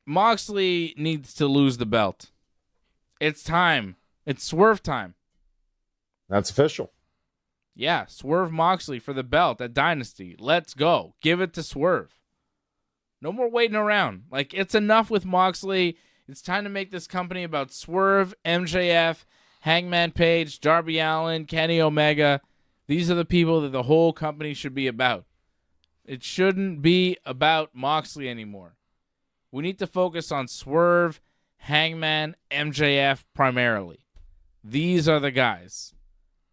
Moxley needs to lose the belt. It's time. It's Swerve time. That's official. Yeah, Swerve Moxley for the belt at Dynasty. Let's go. Give it to Swerve. No more waiting around. It's enough with Moxley. It's time to make this company about Swerve, MJF, Hangman Page, Darby Allin, Kenny Omega. These are the people that the whole company should be about. It shouldn't be about Moxley anymore. We need to focus on Swerve, Hangman, MJF primarily. These are the guys.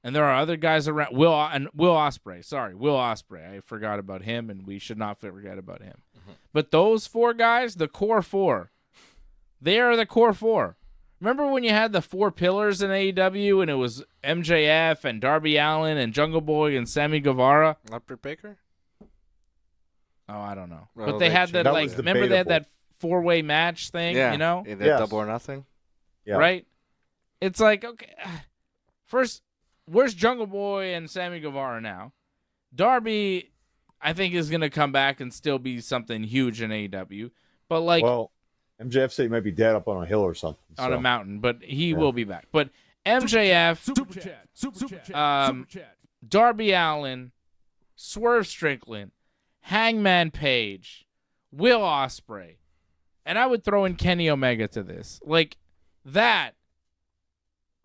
And there are other guys around. Will Ospreay. Sorry, Will Ospreay. I forgot about him, and we should not forget about him. Mm-hmm. But those four guys, the core four, they are the core four. Remember when you had the four pillars in AEW, and it was MJF and Darby Allin and Jungle Boy and Sammy Guevara? Not Britt Baker? Oh, I don't know. Well, but they had that, that was remember they had debatable. that four-way match thing, Yeah. you know? In that Yes. Double or Nothing? Yeah. Right? It's okay. First, where's Jungle Boy and Sammy Guevara now? Darby, I think, is going to come back and still be something huge in AEW. But, well, MJF said he might be dead up on a hill or something. on so. a mountain. But he will be back. But MJF, Super chat. Darby Allin, Swerve Strickland, Hangman Page, Will Ospreay. And I would throw in Kenny Omega to this. Like, that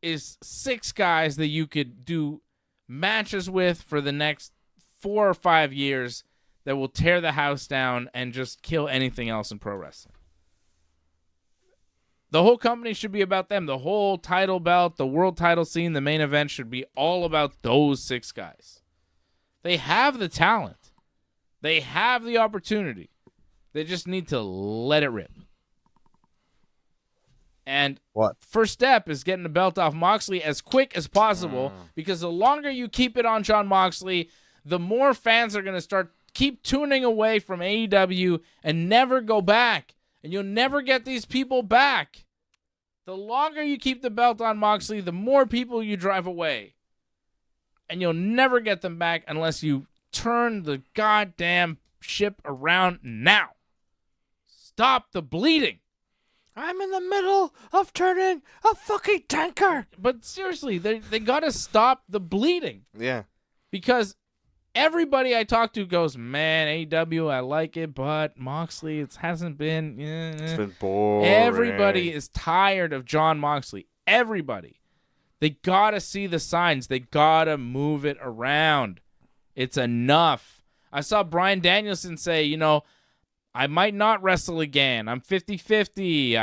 is 6 guys that you could do matches with for the next 4 or 5 years that will tear the house down and just kill anything else in pro wrestling. The whole company should be about them. The whole title belt, the world title scene, the main event should be all about those 6 guys. They have the talent. They have the opportunity. They just need to let it rip. And first step is getting the belt off Moxley as quick as possible, because the longer you keep it on Jon Moxley, the more fans are going to keep tuning away from AEW and never go back. And you'll never get these people back. The longer you keep the belt on Moxley, the more people you drive away. And you'll never get them back unless you turn the goddamn ship around now. Stop the bleeding. I'm in the middle of turning a fucking tanker. But seriously, they got to stop the bleeding. Yeah. Because everybody I talk to goes, man, AEW, I like it, but Moxley, it hasn't been. It's been boring. Everybody is tired of Jon Moxley. Everybody. They got to see the signs. They got to move it around. It's enough. I saw Bryan Danielson say, I might not wrestle again. I'm 50-50.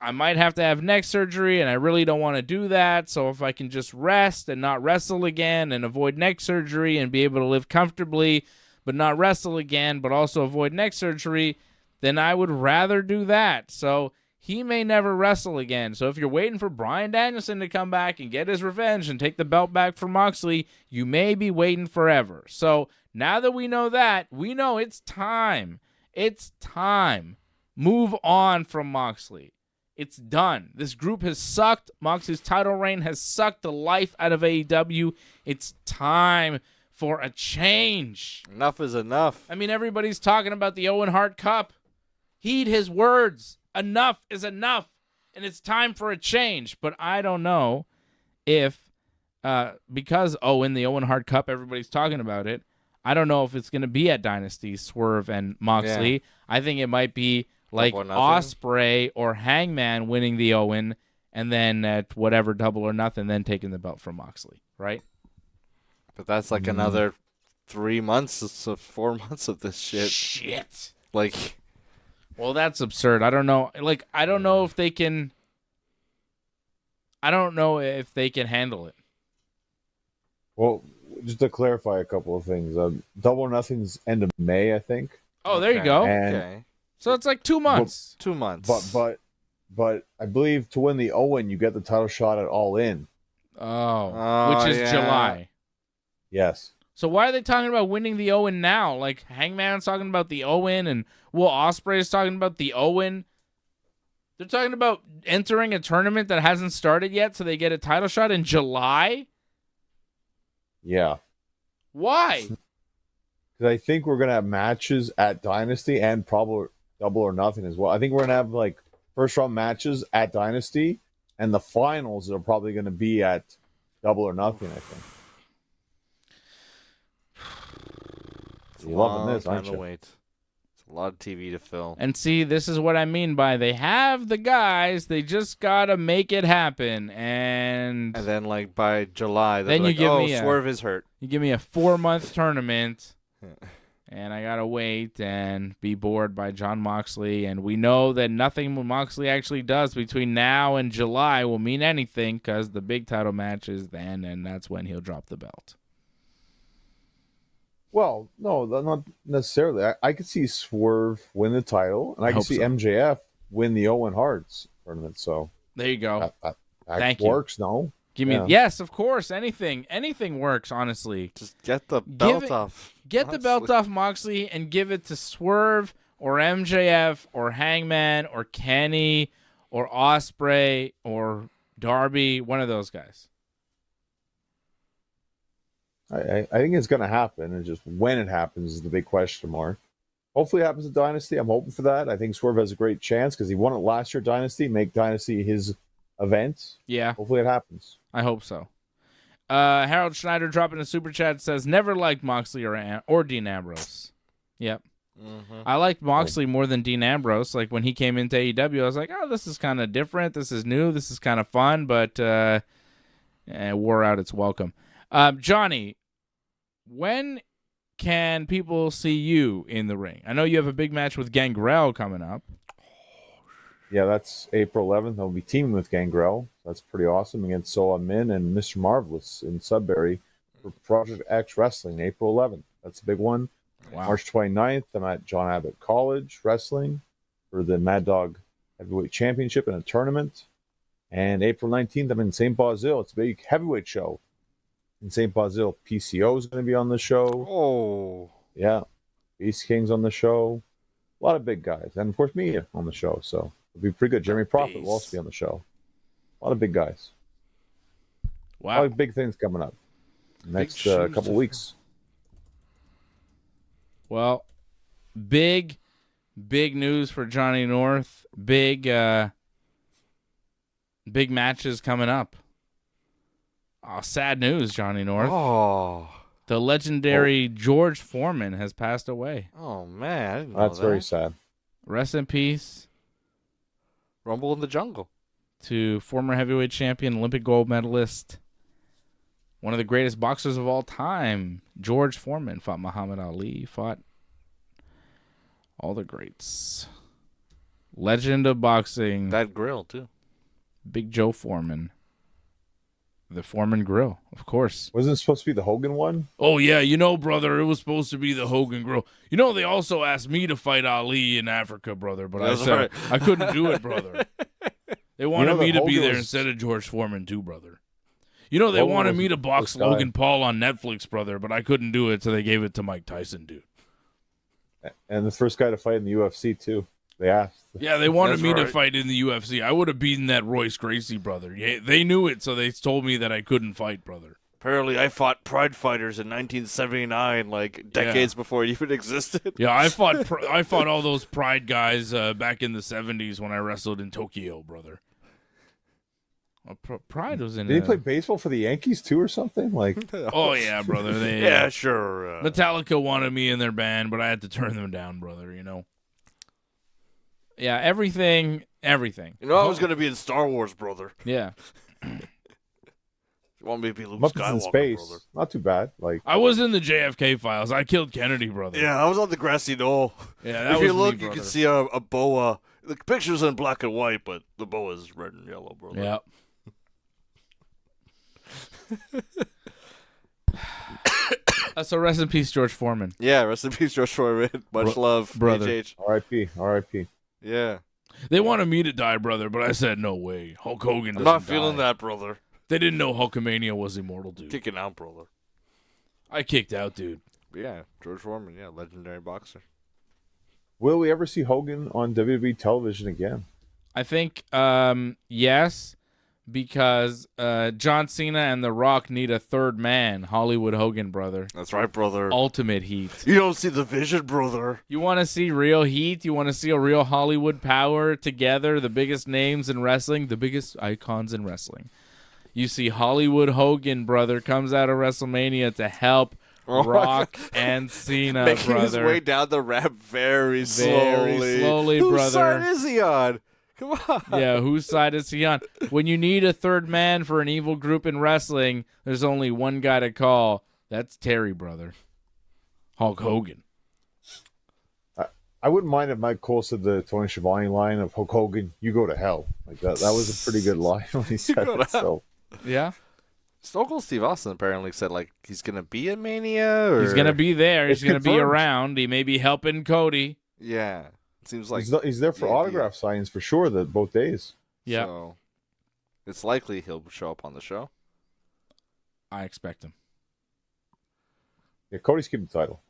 I might have to have neck surgery, and I really don't want to do that. So if I can just rest and not wrestle again and avoid neck surgery and be able to live comfortably but not wrestle again but also avoid neck surgery, then I would rather do that. So he may never wrestle again. So if you're waiting for Bryan Danielson to come back and get his revenge and take the belt back from Moxley, you may be waiting forever. So now that we know that, we know it's time. It's time. Move on from Moxley. It's done. This group has sucked. Moxley's title reign has sucked the life out of AEW. It's time for a change. Enough is enough. I mean, everybody's talking about the Owen Hart Cup. Heed his words. Enough is enough, and it's time for a change. But I don't know if, because in the Owen Hart Cup, everybody's talking about it, I don't know if it's going to be at Dynasty, Swerve and Moxley. Yeah. I think it might be like Ospreay or Hangman winning the Owen, and then at whatever Double or Nothing, then taking the belt from Moxley, right? But that's like another 3 months, 4 months of this shit. Shit. Like... Well, that's absurd. I don't know. Like, I don't know if they can. I don't know if they can handle it. Well, just to clarify a couple of things. Double or Nothing's end of May, I think. Oh, there you go. Okay. So it's like 2 months. 2 months. But I believe to win the Owen, you get the title shot at All In. Which is July. Yes. So why are they talking about winning the Owen now? Like, Hangman's talking about the Owen, and Will Ospreay is talking about the Owen. They're talking about entering a tournament that hasn't started yet, so they get a title shot in July? Yeah. Why? Because I think we're going to have matches at Dynasty and probably Double or Nothing as well. I think we're going to have, like, first-round matches at Dynasty, and the finals are probably going to be at Double or Nothing, I think. You're loving this, aren't you? Wait. It's a lot of TV to fill. And see, this is what I mean by they have the guys, they just gotta make it happen. And then, like, by July, then you give me Swerve is hurt. You give me a 4-month tournament, and I gotta wait and be bored by Jon Moxley. And we know that nothing Moxley actually does between now and July will mean anything, because the big title match is then, and that's when he'll drop the belt. Well, no, not necessarily. I could see Swerve win the title, and I could see MJF win the Owen Hart's tournament. So there you go. That works, no? Give me yes, of course. Anything works. Honestly, just get the belt off. Get the belt off Moxley and give it to Swerve or MJF or Hangman or Kenny or Ospreay or Darby. One of those guys. I think it's going to happen, and just when it happens is the big question mark. Hopefully it happens at Dynasty. I'm hoping for that. I think Swerve has a great chance because he won it last year at Dynasty. Make Dynasty his event. Yeah. Hopefully it happens. I hope so. Harold Schneider dropping a super chat says, never liked Moxley or Dean Ambrose. Yep. I liked Moxley more than Dean Ambrose. Like when he came into AEW, I was like, oh, this is kind of different. This is new. This is kind of fun, but it wore out its welcome. Johnny, when can people see you in the ring? I know you have a big match with Gangrel coming up. Yeah, that's April 11th. I'll be teaming with Gangrel. That's pretty awesome against Sola Min and Mr. Marvelous in Sudbury for Project X Wrestling, April 11th. That's a big one. Wow. March 29th, I'm at John Abbott College Wrestling for the Mad Dog Heavyweight Championship in a tournament. And April 19th, I'm in St. Basil. It's a big heavyweight show in St. Basil. PCO is going to be on the show. Oh. Yeah. Beast King's on the show. A lot of big guys. And, of course, me on the show. So it'll be pretty good. Jeremy Prophet will also be on the show. A lot of big guys. Wow. A lot of big things coming up next couple weeks. Well, big news for Johnny North. Big matches coming up. Oh, sad news, Johnny North. Oh. The legendary George Foreman has passed away. Oh, man. I didn't know That's that. very sad. Rest in peace Rumble in the Jungle. to former heavyweight champion, Olympic gold medalist, one of the greatest boxers of all time, George Foreman. Fought Muhammad Ali, fought all the greats. Legend of boxing, That grill, too. Big Joe Foreman. The Foreman Grill, of course. Wasn't it supposed to be the Hogan one? Oh, yeah, brother, it was supposed to be the Hogan Grill. They also asked me to fight Ali in Africa, brother, but That's I said right. I couldn't do it, brother. They wanted that me to be Hogan there was- instead of George Foreman, too, brother. They Hogan wanted was me to box this guy. Logan Paul on Netflix, brother, but I couldn't do it, so they gave it to Mike Tyson, dude. And the first guy to fight in the UFC, too. They asked. Yeah, they wanted That's me to right. fight in the UFC. I would have beaten that Royce Gracie, brother. Yeah, they knew it, so they told me that I couldn't fight, brother. Apparently, I fought Pride Fighters in 1979, like decades before it even existed. Yeah, I fought all those Pride guys back in the 70s when I wrestled in Tokyo, brother. Pride was in. Did he play baseball for the Yankees, too, or something? Like, Oh yeah, brother. They, Yeah, sure. Metallica wanted me in their band, but I had to turn them down, brother. Yeah, everything. I was going to be in Star Wars, brother. Yeah, You want me to be Luke Muppets Skywalker, in space. brother? Not too bad. Like, I was in the JFK files. I killed Kennedy, brother. Yeah, I was on the grassy knoll. Yeah, that If was you look, me, you brother. can see a boa. The picture's in black and white, but the boa is red and yellow, brother. Yeah. So rest in peace, George Foreman. Yeah, rest in peace, George Foreman. Much love, brother. HH. R.I.P. R.I.P. Yeah. They wanted me to die, brother, but I said no way. Hulk Hogan I'm doesn't not feeling die. that, brother. They didn't know Hulkamania was immortal, dude. Kicking out, brother. I kicked out, dude. Yeah, George Foreman, yeah, legendary boxer. Will we ever see Hogan on WWE television again? I think yes, because John Cena and The Rock need a third man, Hollywood Hogan, brother. That's right, brother. Ultimate heat. You don't see the vision, brother. You want to see real heat? You want to see a real Hollywood power together? The biggest names in wrestling, the biggest icons in wrestling. You see Hollywood Hogan, brother, comes out of WrestleMania to help Rock and Cena, Making his brother. way down the ramp very Very slowly, Whose brother. side is he on? Come on. Yeah, whose side is he on? When you need a third man for an evil group in wrestling, there's only one guy to call. That's Terry, brother. Hulk Hogan. I wouldn't mind if Mike Cole said the Tony Schiavone line of Hulk Hogan, you go to hell. Like that was a pretty good line when he said go to it. So Yeah? Stone Cold Steve Austin apparently said like he's gonna be at Mania, or He's going to be there. He's It's going to be confirmed. around. He may be helping Cody. Yeah, it seems like he's there for the autograph signings for sure. That both days. Yeah, So it's likely he'll show up on the show. I expect him. Yeah, Cody's keeping the title.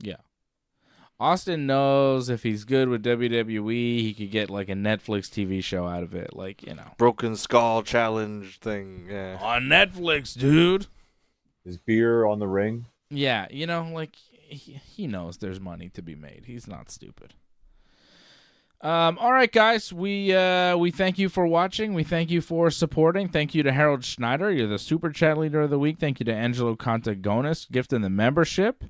Yeah. Austin knows if he's good with WWE, he could get like a Netflix TV show out of it. Like, Broken Skull Challenge thing. Yeah. on Netflix, dude. His beer on the ring. Yeah, like he knows there's money to be made. He's not stupid. All right, guys, we thank you for watching. We thank you for supporting. Thank you to Harold Schneider. You're the Super Chat Leader of the Week. Thank you to Angelo Contagonis, gifting the membership.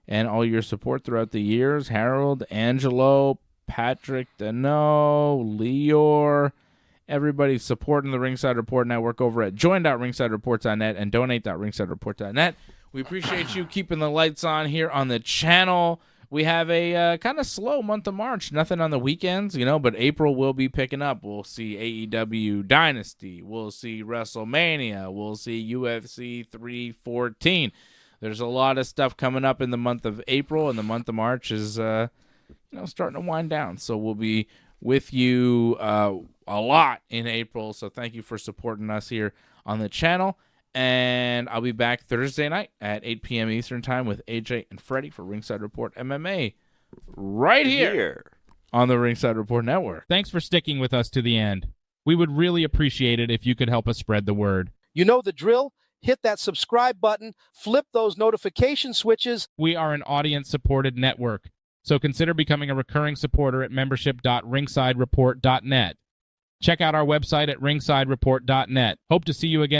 and all your support throughout the years. Harold, Angelo, Patrick, Dano, Leor, everybody supporting the Ringside Report Network over at join.ringsidereport.net and donate.ringsidereport.net. We appreciate you keeping the lights on here on the channel. We have a kind of slow month of March. Nothing on the weekends, but April will be picking up. We'll see AEW Dynasty. We'll see WrestleMania. We'll see UFC 314. There's a lot of stuff coming up in the month of April, and the month of March is starting to wind down. So we'll be with you a lot in April. So thank you for supporting us here on the channel. And I'll be back Thursday night at 8 p.m. Eastern Time with AJ and Freddie for Ringside Report MMA right here on the Ringside Report Network. Thanks for sticking with us to the end. We would really appreciate it if you could help us spread the word. You know the drill. Hit that subscribe button. Flip those notification switches. We are an audience-supported network, so consider becoming a recurring supporter at membership.ringsidereport.net. Check out our website at ringsidereport.net. Hope to see you again